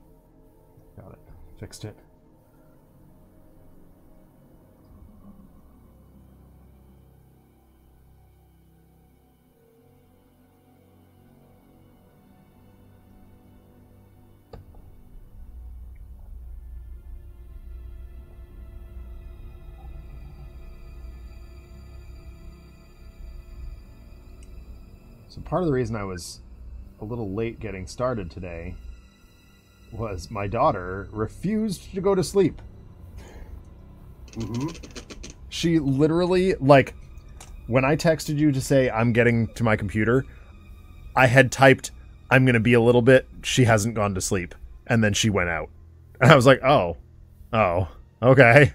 Got it. Fixed it. So part of the reason I was a little late getting started today was my daughter refused to go to sleep. Mm-hmm. She literally, like, when I texted you to say I'm getting to my computer, I had typed, I'm going to be a little bit, she hasn't gone to sleep. And then she went out. And I was like, oh, okay.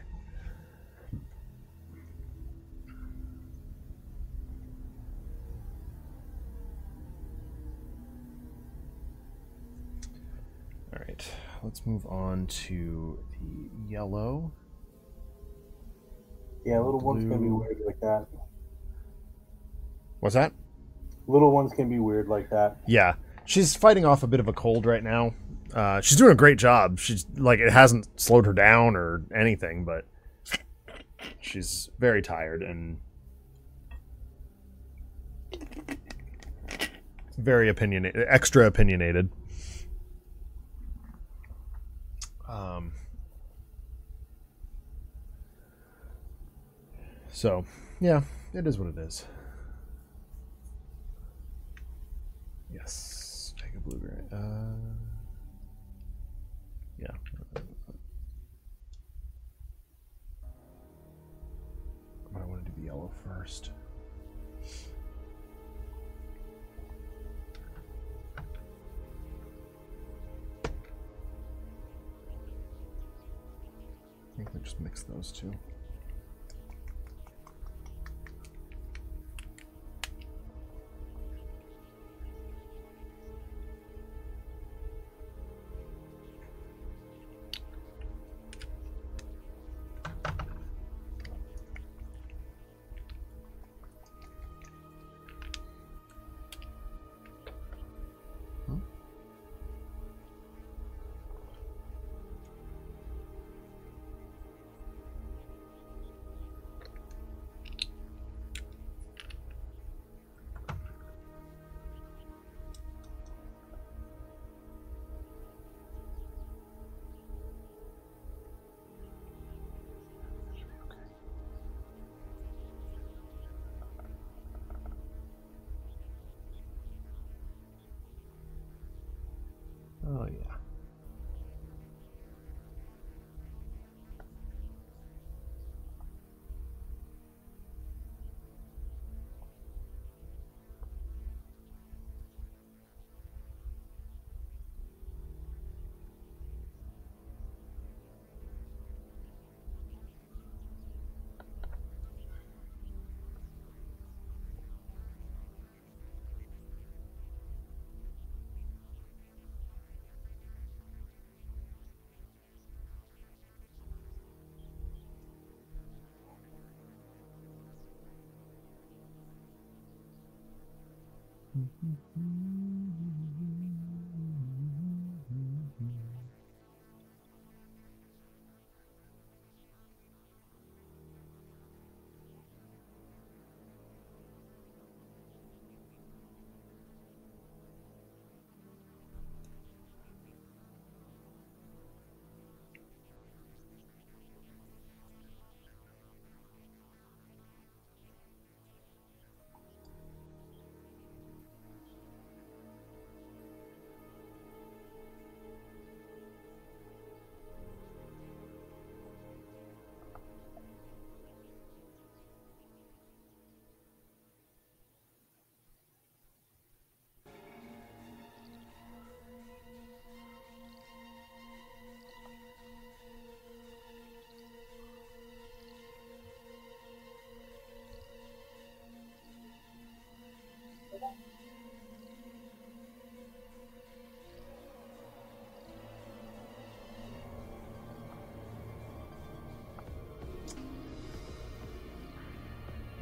Let's move on to the yellow. Yeah, little ones can be weird like that. What's that? Little ones can be weird like that. Yeah. She's fighting off a bit of a cold right now. She's doing a great job. She's like, it hasn't slowed her down or anything, but she's very tired and very opinionated, extra opinionated. So, yeah, it is what it is. Yes, take a blue-gray. Yeah. But I want to do the yellow first. I think I just mix those two. Oh, yeah.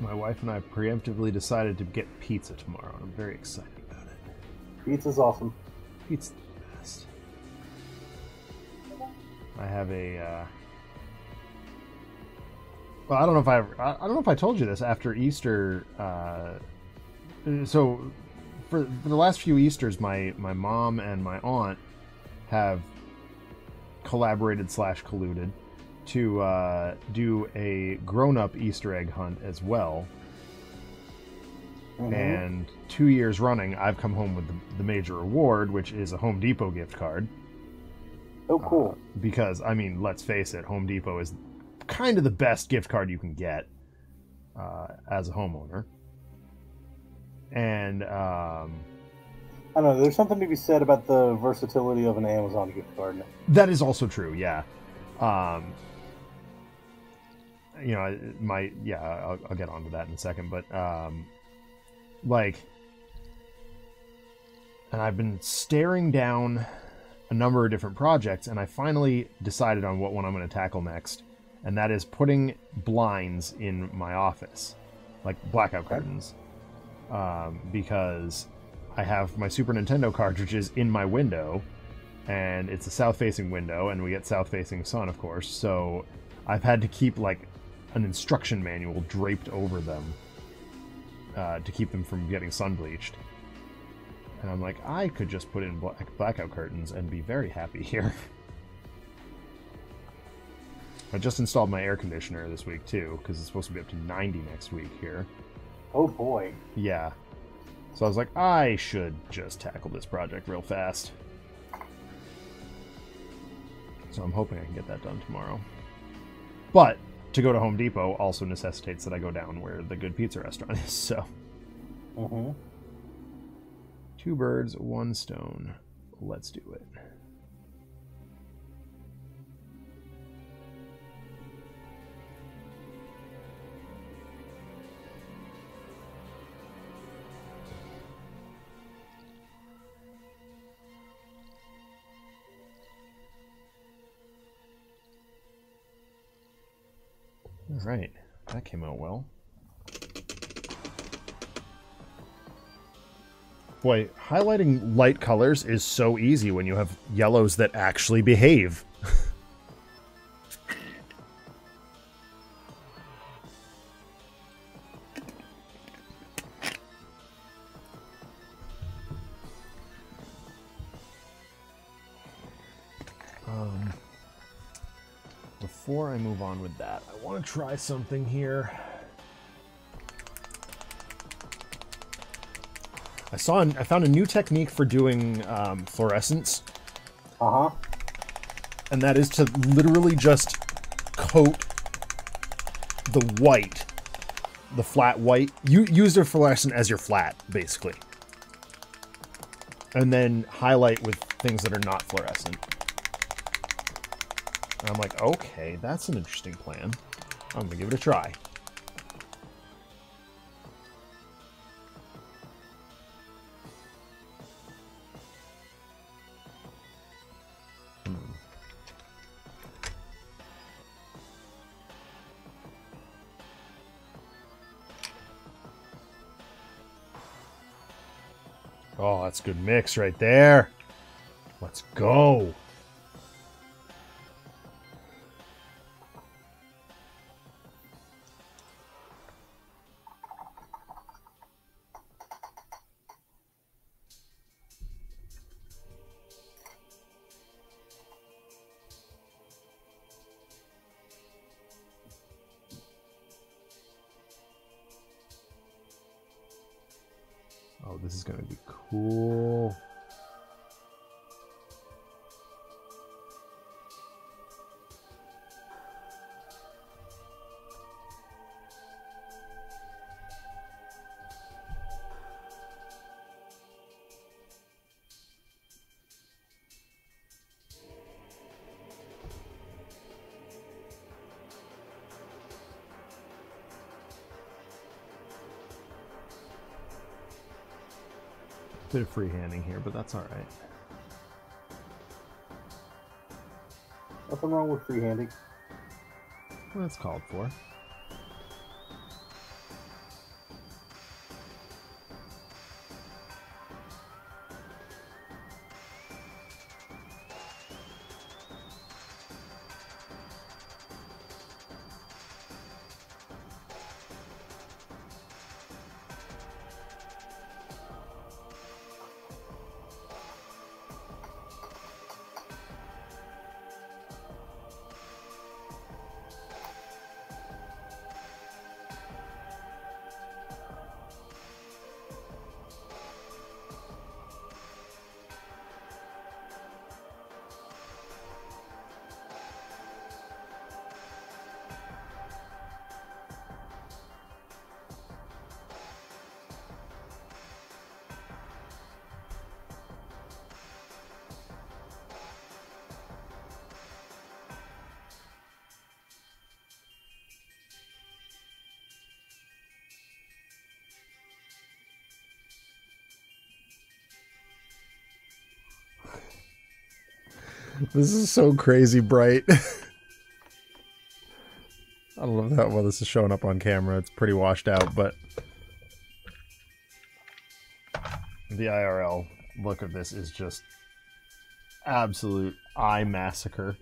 My wife and I preemptively decided to get pizza tomorrow. I'm very excited about it. Pizza's awesome. Pizza's the best. I have a. Well, I don't know if I told you this after Easter. So, for the last few Easters, my mom and my aunt have collaborated / colluded to do a grown-up Easter egg hunt as well. Mm-hmm. And 2 years running, I've come home with the major reward, which is a Home Depot gift card. Oh, cool. Because, I mean, let's face it, Home Depot is kind of the best gift card you can get as a homeowner. And I don't know, there's something to be said about the versatility of an Amazon gift card. That is also true, yeah. You know, I'll get onto that in a second, but and I've been staring down a number of different projects, and I finally decided on what one I'm going to tackle next, and that is putting blinds in my office, like blackout curtains, because I have my Super Nintendo cartridges in my window, and it's a south-facing window, and we get south-facing sun, of course, so I've had to keep, like, an instruction manual draped over them to keep them from getting sun-bleached. And I'm like, I could just put in blackout curtains and be very happy here. I just installed my air conditioner this week too, because it's supposed to be up to 90 next week here. Oh boy. Yeah. So I was like, I should just tackle this project real fast. So I'm hoping I can get that done tomorrow. But to go to Home Depot also necessitates that I go down where the good pizza restaurant is, so. Mm-hmm. 2 birds, 1 stone. Let's do it. All right, that came out well. Boy, highlighting light colors is so easy when you have yellows that actually behave. Before I move on with that, I want to try something here. I found a new technique for doing fluorescence. Uh-huh. And that is to literally just coat the white, the flat white. You use the fluorescent as your flat, basically. And then highlight with things that are not fluorescent. And I'm like, okay, that's an interesting plan. I'm gonna give it a try. Oh, that's a good mix right there. Let's go. Oh, this is going to be cool. Bit of freehanding here, but that's all right. Nothing wrong with freehanding. Well, that's called for. This is so crazy bright. I don't know how well this is showing up on camera. It's pretty washed out, but the IRL look of this is just absolute eye massacre.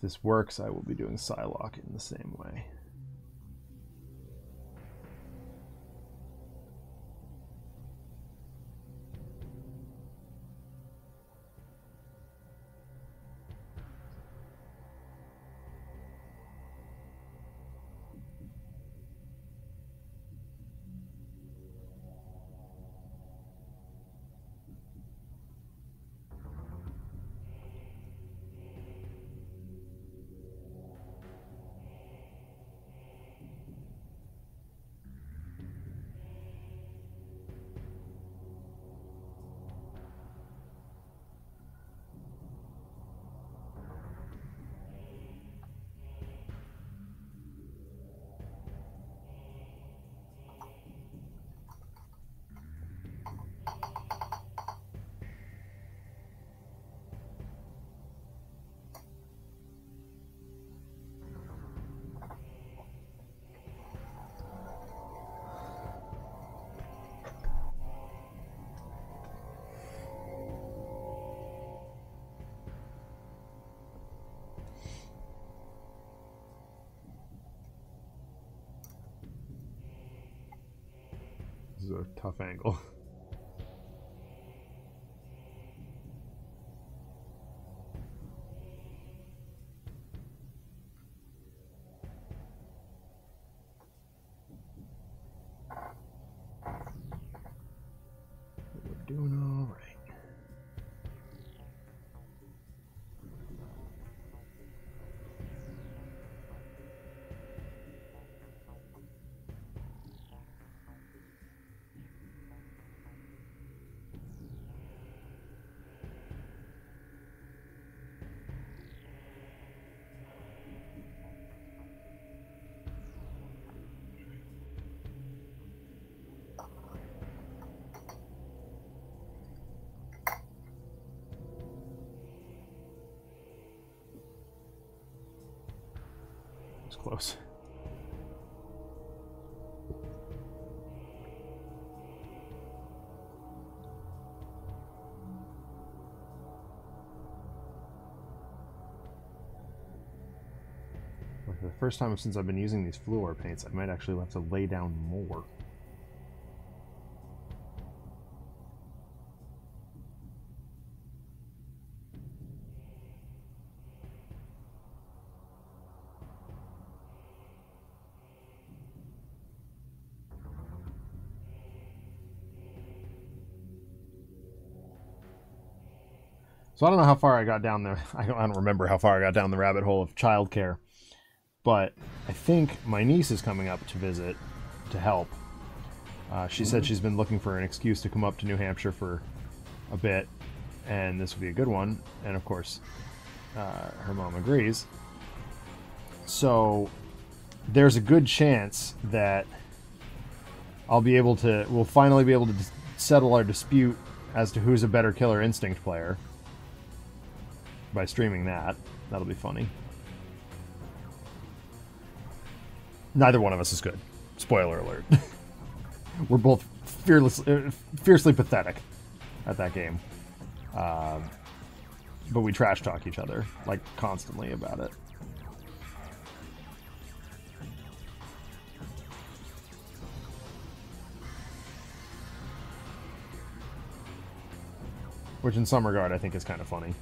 this works, I will be doing Psylocke in the same way. This is a tough angle. We're doing all right. Close. For the first time since I've been using these fluor paints, I might actually have to lay down more. So I don't know how far I got down there. I don't remember how far I got down the rabbit hole of childcare. But I think my niece is coming up to visit, to help. She said she's been looking for an excuse to come up to New Hampshire for a bit, and this would be a good one. And of course, her mom agrees. So there's a good chance that we'll finally be able to settle our dispute as to who's a better Killer Instinct player by streaming that. That'll be funny. Neither one of us is good. Spoiler alert. We're both fiercely pathetic at that game. But we trash talk each other, like, constantly about it. Which in some regard I think is kind of funny.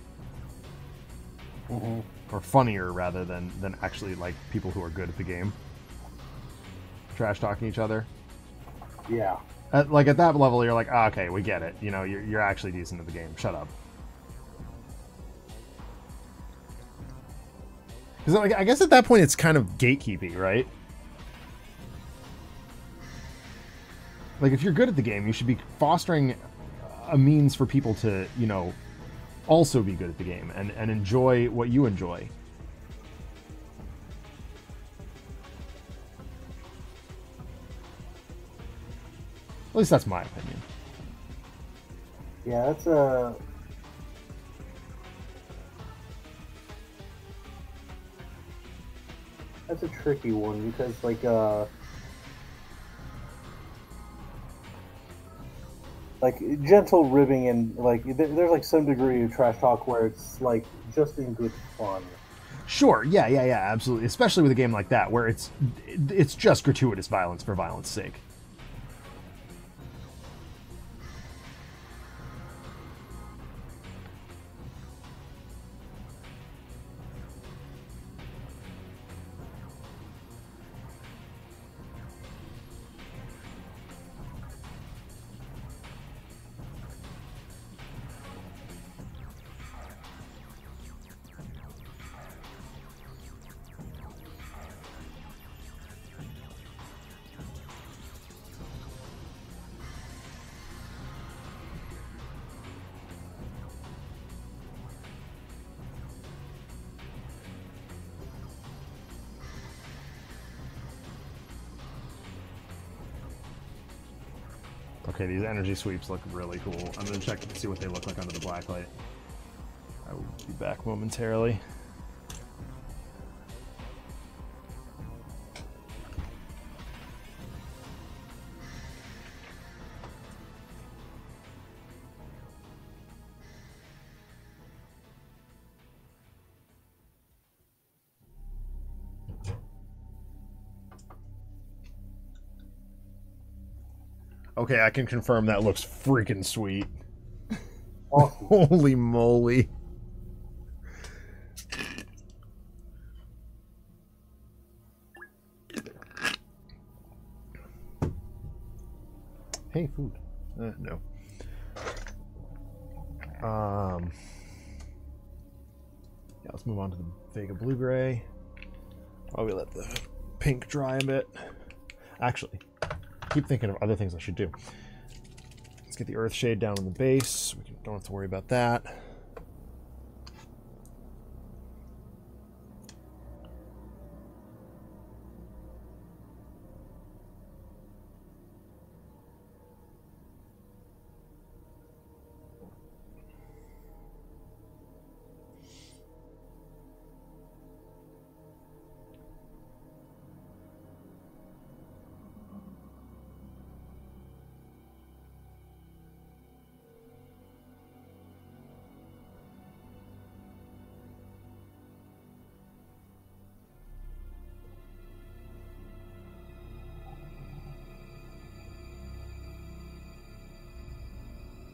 Mm-hmm. Or funnier, rather, than actually, like, people who are good at the game trash talking each other. Yeah. At that level, you're like, ah, okay, we get it. You know, you're actually decent at the game. Shut up. Because, like, I guess at that point it's kind of gatekeeping, right? Like, if you're good at the game, you should be fostering a means for people to, you know, also be good at the game and enjoy what you enjoy. At least that's my opinion. Yeah, that's a tricky one because, like gentle ribbing and, like, there's, like, some degree of trash talk where it's, like, just in good fun. Sure, yeah, absolutely. Especially with a game like that, where it's just gratuitous violence for violence sake. Okay, these energy sweeps look really cool. I'm going to check to see what they look like under the blacklight. I will be back momentarily. Okay, I can confirm that looks freaking sweet. Awesome. Holy moly. Hey, food. No. Yeah, let's move on to the Vega Blue-Gray. While we let the pink dry a bit. Actually, keep thinking of other things I should do. Let's get the Earth Shade down on the base. We don't have to worry about that.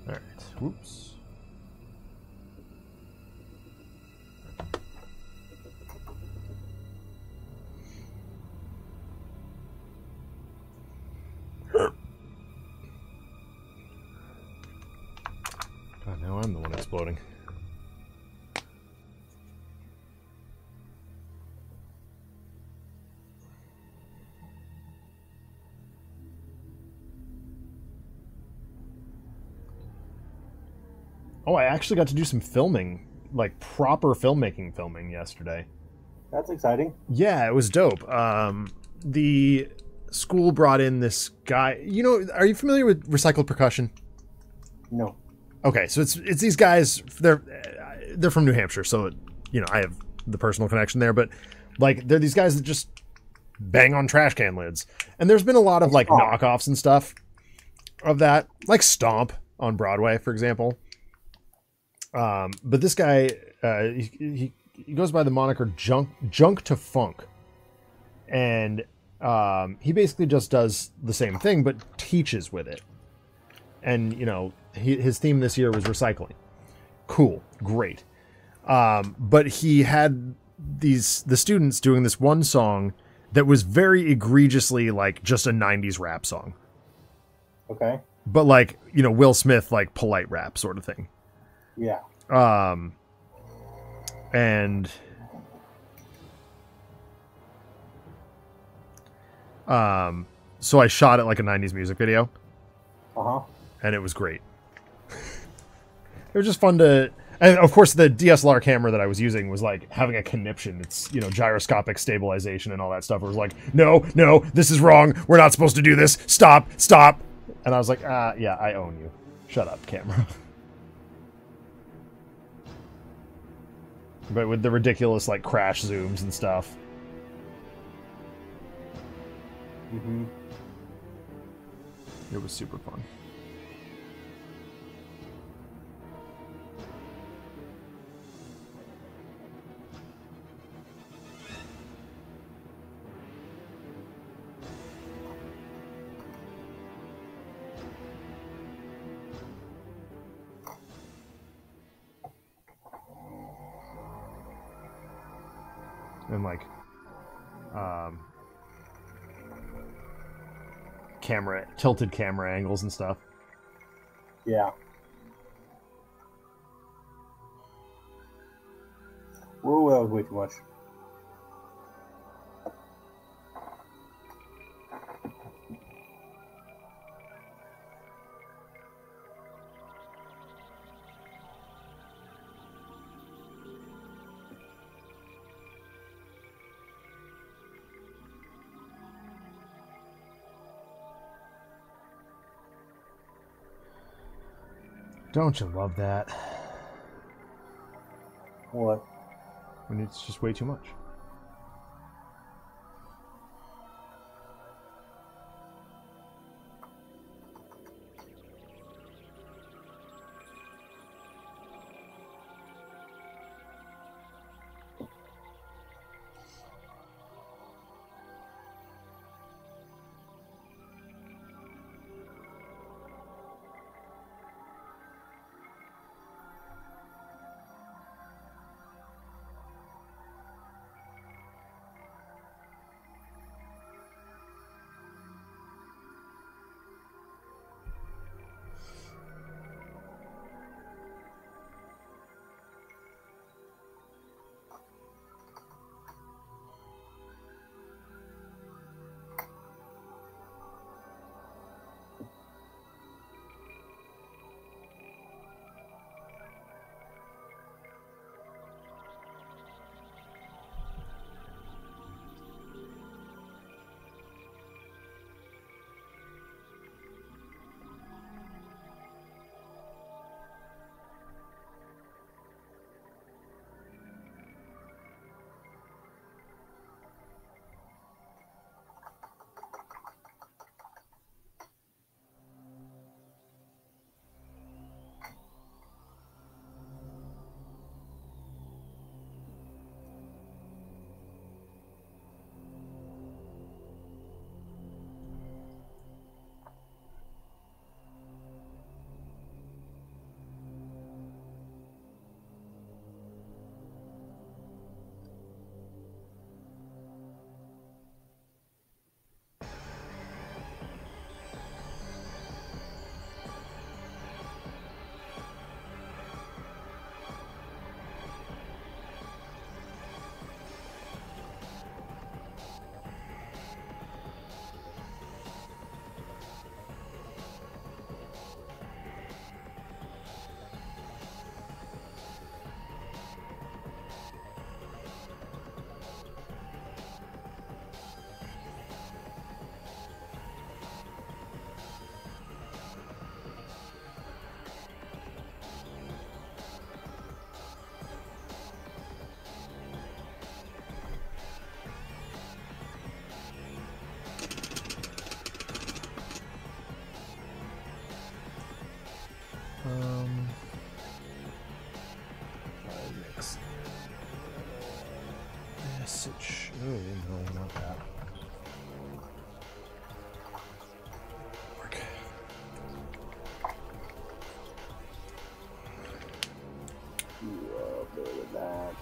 Alright, whoops. God, now I'm the one exploding. Oh, I actually got to do some filming, like proper filmmaking filming yesterday. That's exciting. Yeah, it was dope. The school brought in this guy. You know, are you familiar with recycled percussion? No. Okay, so it's these guys. They're from New Hampshire, so you know I have the personal connection there. But like, they're these guys that just bang on trash can lids, and there's been a lot of like knockoffs and stuff of that, like Stomp on Broadway, for example. But this guy, he goes by the moniker Junk to Funk, and he basically just does the same thing but teaches with it. And you know, his theme this year was recycling. Cool, great. But he had the students doing this one song that was very egregiously like just a 90s rap song. Okay. But like, you know, Will Smith, like polite rap sort of thing. Yeah. And so I shot it like a 90s music video. Uh-huh. And it was great. It was just fun to, and of course the DSLR camera that I was using was like having a conniption. It's, you know, gyroscopic stabilization and all that stuff. It was like, no, this is wrong. We're not supposed to do this. Stop. And I was like, yeah, I own you. Shut up, camera. But with the ridiculous like crash zooms and stuff. Mm-hmm. It was super fun. and like tilted camera angles and stuff. Yeah. Whoa, that was way too much. Don't you love that? What? When it's just way too much. Mix. Message. Oh, no, not that. Work. A bit of that.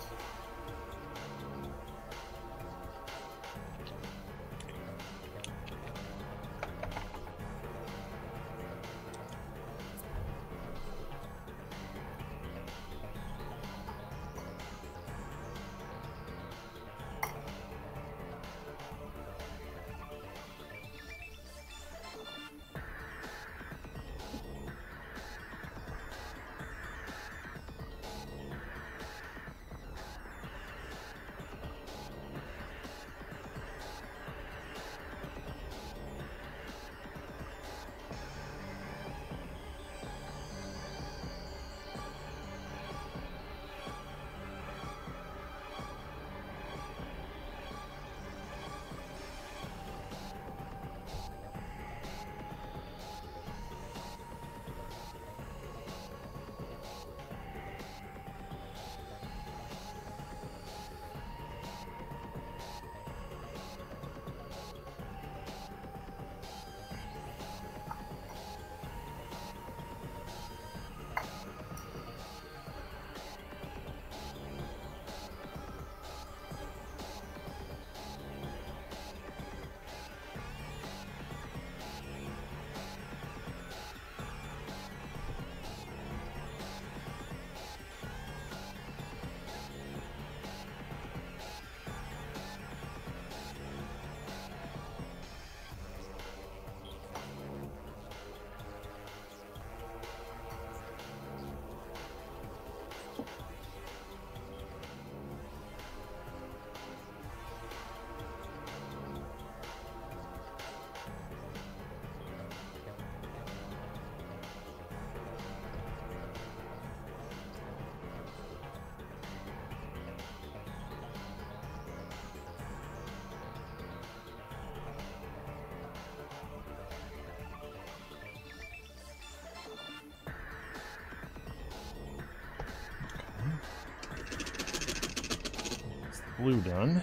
blue done.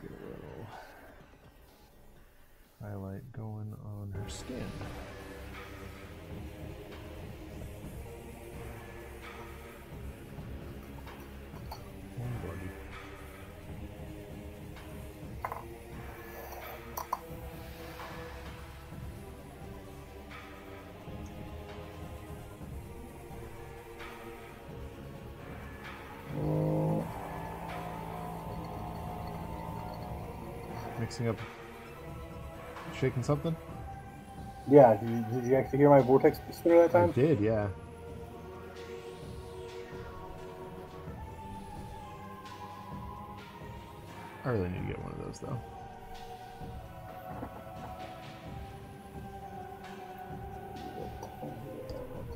Get a little highlight going on her skin. Mixing up, shaking something? Yeah, did you actually hear my vortex spinner that time? I did, yeah. I really need to get one of those, though.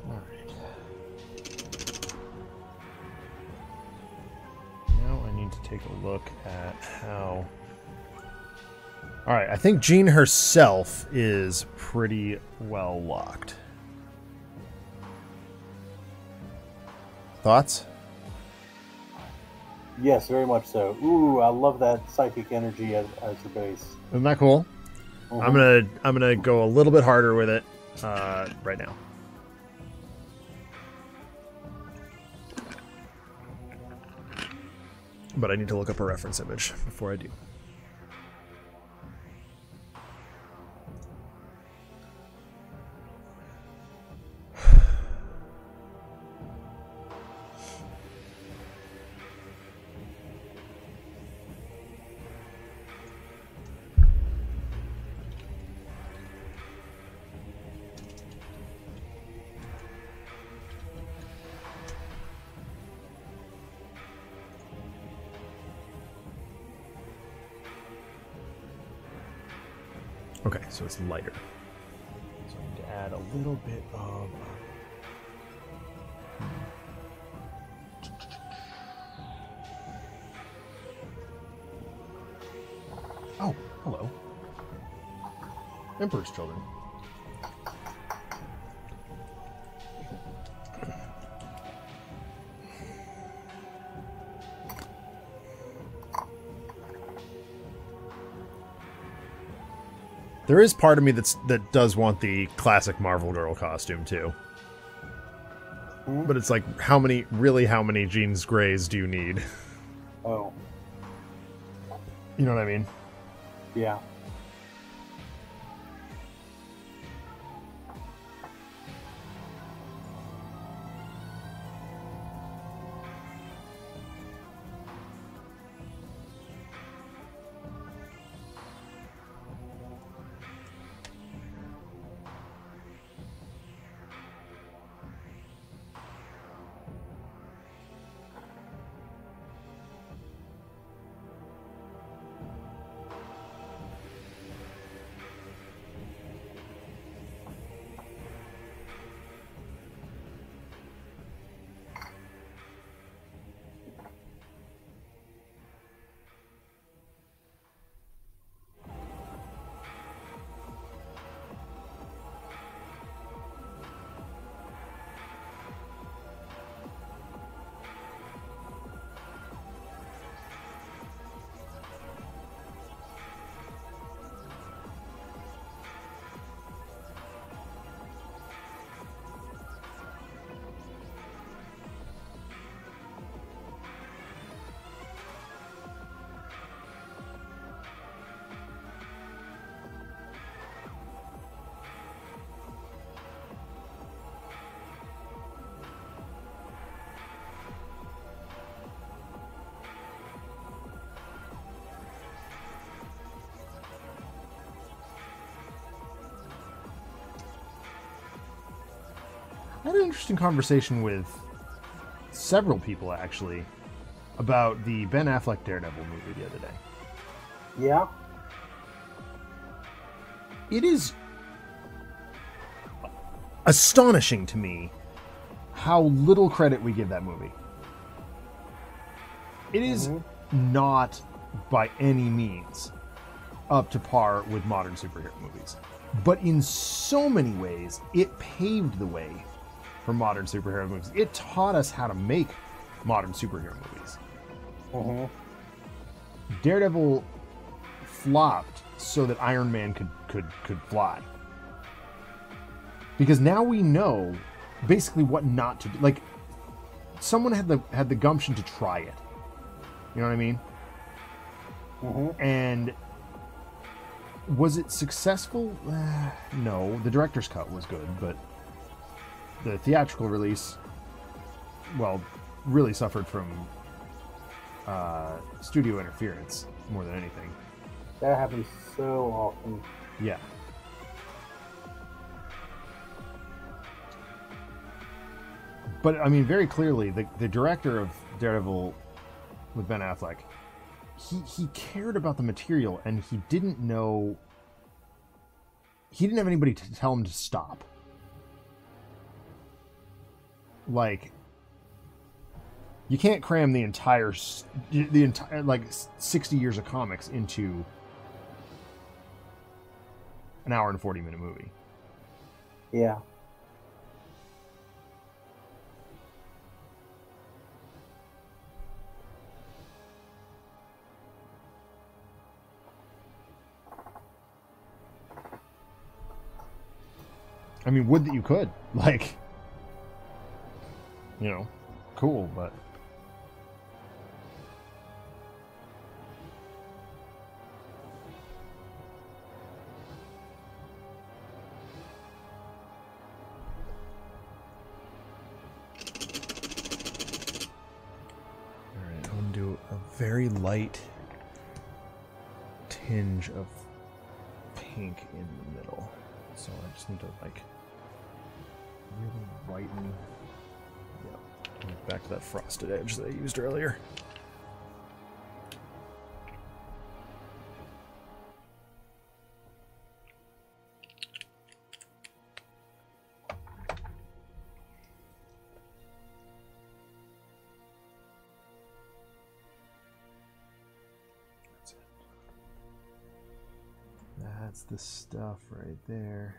Alright. Now I need to take a look at how... Alright, I think Jean herself is pretty well locked. Thoughts? Yes, very much so. Ooh, I love that psychic energy as your base. Isn't that cool? I'm gonna go a little bit harder with it right now. But I need to look up a reference image before I do. Okay, so it's lighter. So I need to add a little bit of... Oh, hello. Emperor's Children. There is part of me that does want the classic Marvel Girl costume too. But it's like, how many Jeans Greys do you need? Oh. You know what I mean? Yeah. I had an interesting conversation with several people, actually, about the Ben Affleck Daredevil movie the other day. Yeah? It is astonishing to me how little credit we give that movie. It is not, by any means, up to par with modern superhero movies. But in so many ways, it paved the way for modern superhero movies. It taught us how to make modern superhero movies. Mm-hmm. Daredevil flopped so that Iron Man could fly. Because now we know basically what not to do. Like, someone had the gumption to try it. You know what I mean? Mm-hmm. And was it successful? No. The director's cut was good, but the theatrical release, well, really suffered from studio interference more than anything. That happens so often. Yeah. But, I mean, very clearly, the director of Daredevil with Ben Affleck, he cared about the material, and he didn't know... He didn't have anybody to tell him to stop. Like, you can't cram the entire like 60 years of comics into an hour and 40-minute movie. Yeah. I mean, would that you could. Like, you know, cool, but... Alright, I'm going to do a very light tinge of pink in the middle. So I just need to, like, really whiten. Yep. Back to that frosted edge that I used earlier. That's it. That's the stuff right there.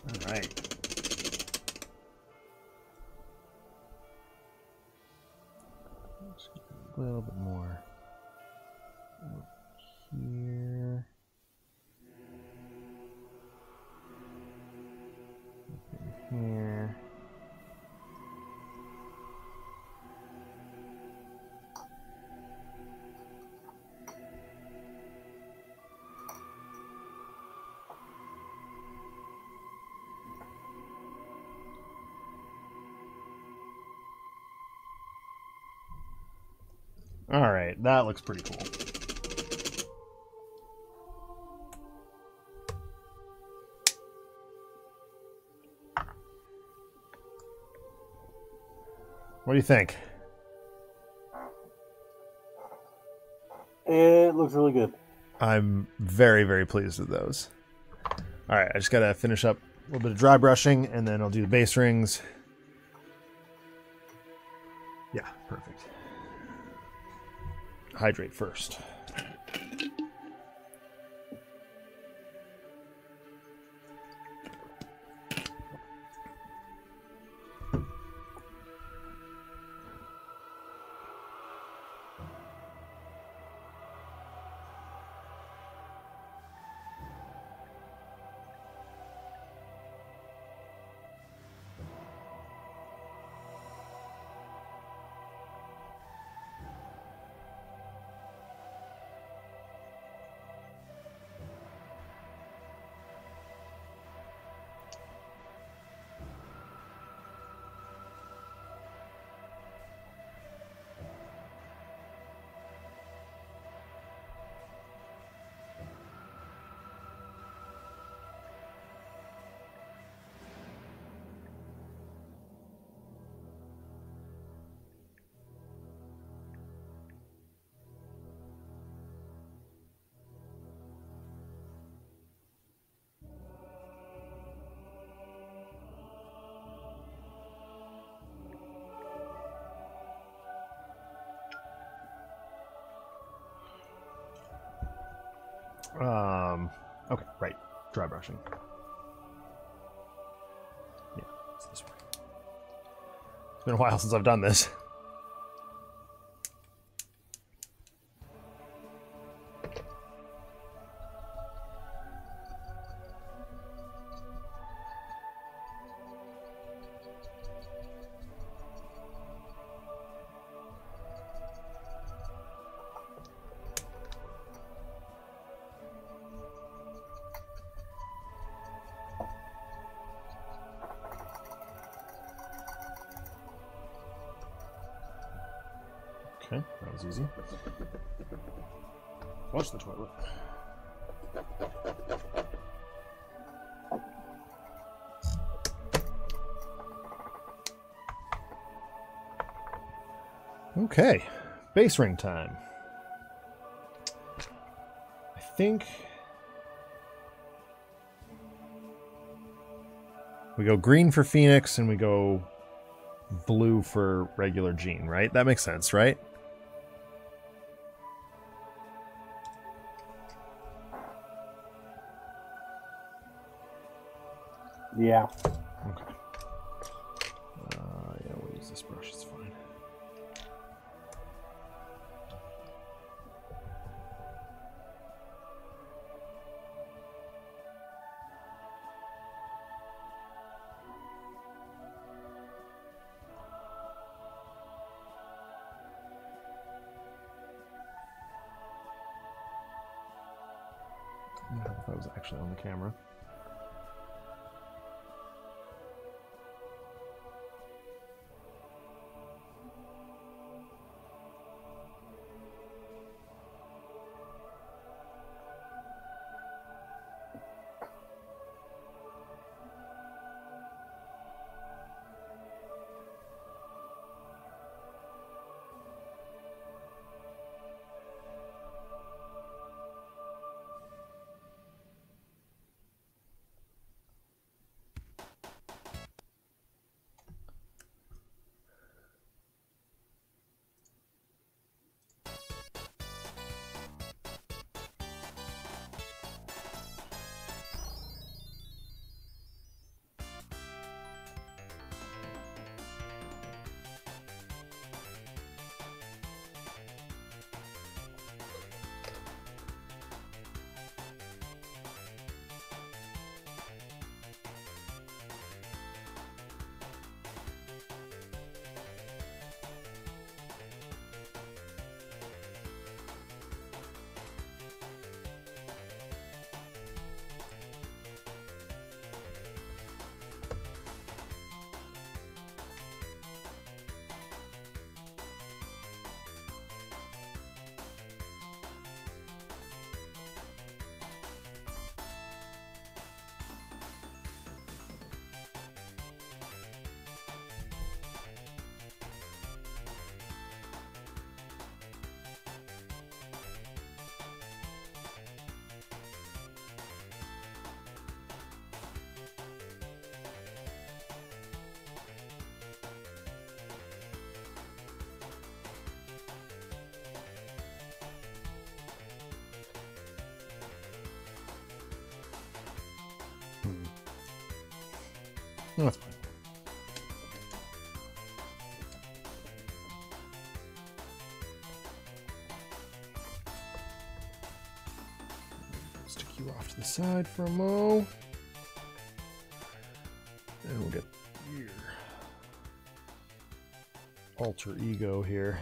All right. Just a little bit more up here. Up in here. All right, that looks pretty cool. What do you think? It looks really good. I'm very, very pleased with those. All right, I just got to finish up a little bit of dry brushing, and then I'll do the base rings. Yeah, perfect. Hydrate first. Okay, right. Dry brushing. Yeah, it's this way. It's been a while since I've done this. Okay, that was easy. Flush the toilet. Okay, base ring time. I think we go green for Phoenix and we go blue for regular Jean, right? That makes sense, right? Yeah. Okay. Yeah, we'll use this brush. It's fine. I don't know if that was actually on the camera. No, that's fine. Stick you off to the side for a mo. And we'll get your alter ego here.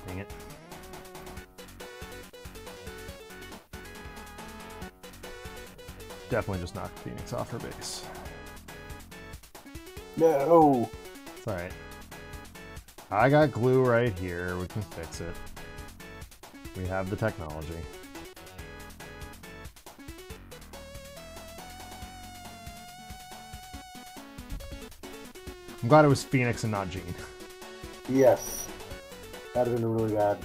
Dang it. Definitely just knocked Phoenix off her base. No. It's alright. I got glue right here. We can fix it. We have the technology. I'm glad it was Phoenix and not Jean. Yes. That'd have been really bad.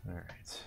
All right.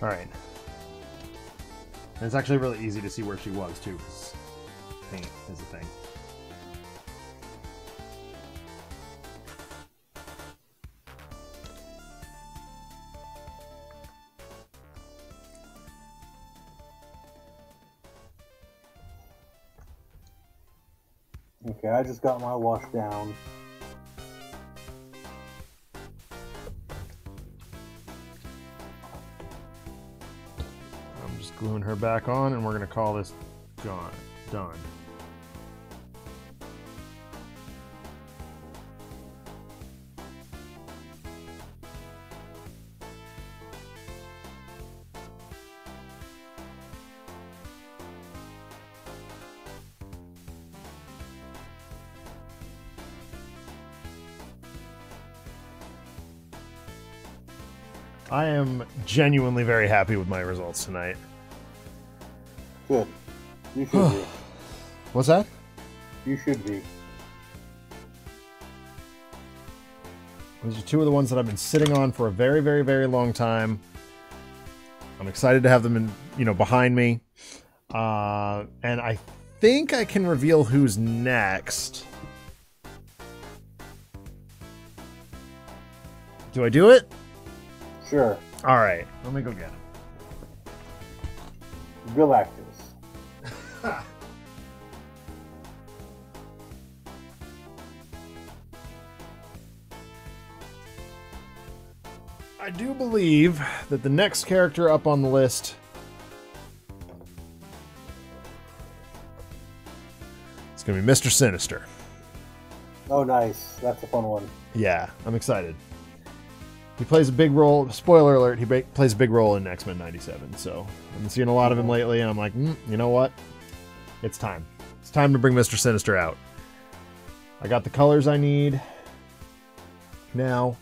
All right. And it's actually really easy to see where she was too, because paint is a thing. Okay, I just got my wash down. I'm just gluing her back on, and we're going to call this done. I am genuinely very happy with my results tonight. Good. You should be. What's that? You should be. These are two of the ones that I've been sitting on for a very, very, very long time. I'm excited to have them in, behind me. And I think I can reveal who's next. Do I do it? Sure. All right. Let me go get him. Galactus. I do believe that the next character up on the list is going to be Mr. Sinister. Oh, nice. That's a fun one. Yeah, I'm excited. He plays a big role. Spoiler alert, he plays a big role in X-Men 97. So I've been seeing a lot of him lately, and I'm like, you know what? It's time. It's time to bring Mr. Sinister out. I got the colors I need now.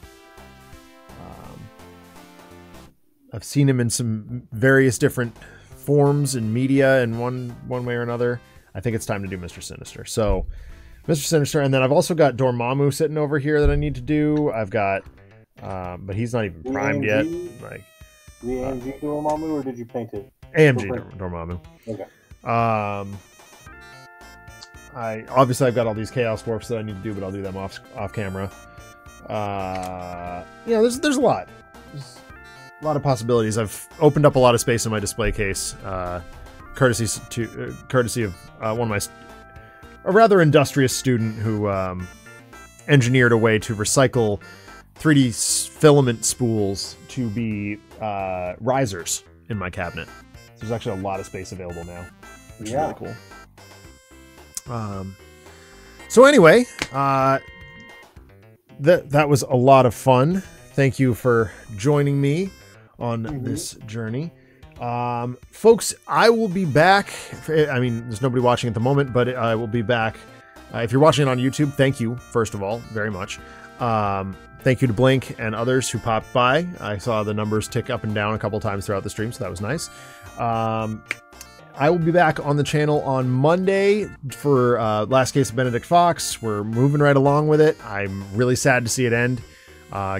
I've seen him in some various different forms in media in one way or another. I think it's time to do Mr. Sinister. So, Mr. Sinister, and then I've also got Dormammu sitting over here that I need to do. I've got, but he's not even primed yet. Like the AMG Dormammu, or did you paint it? AMG Dormammu. Okay. I've got all these Chaos Warps that I need to do, but I'll do them off camera. Yeah, there's a lot. There's a lot of possibilities. I've opened up a lot of space in my display case, courtesy of a rather industrious student who engineered a way to recycle 3D filament spools to be risers in my cabinet. There's actually a lot of space available now, which is really cool. So anyway, that was a lot of fun. Thank you for joining me on this journey. Folks, I will be back. I mean, there's nobody watching at the moment, but I will be back. If you're watching it on YouTube, thank you, first of all, very much. Thank you to Blink and others who popped by. I saw the numbers tick up and down a couple times throughout the stream, so that was nice. I will be back on the channel on Monday for Last Case of Benedict Fox. We're moving right along with it. I'm really sad to see it end.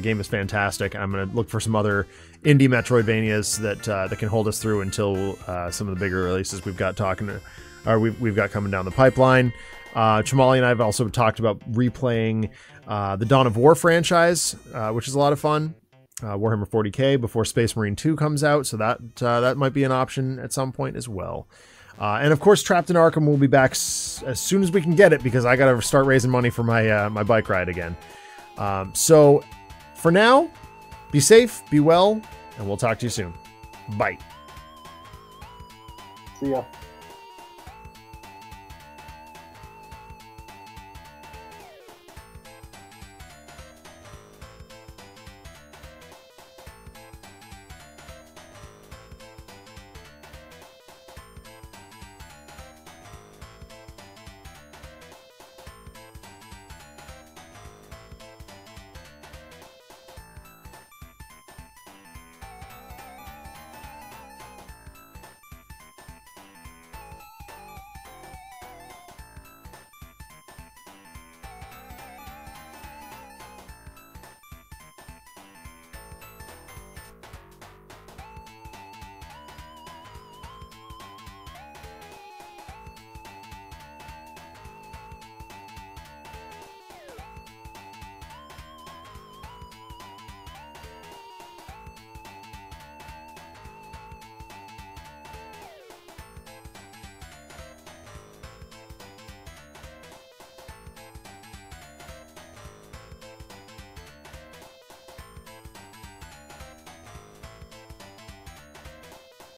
Game is fantastic. I'm going to look for some other indie Metroidvanias that can hold us through until some of the bigger releases we've got we've got coming down the pipeline. Chamali and I have also talked about replaying the Dawn of War franchise, which is a lot of fun. Warhammer 40k before Space Marine 2 comes out, so that might be an option at some point as well. And of course, Trapped in Arkham will be back as soon as we can get it, because I got to start raising money for my my bike ride again. So for now, be safe, be well, and we'll talk to you soon. Bye. See ya.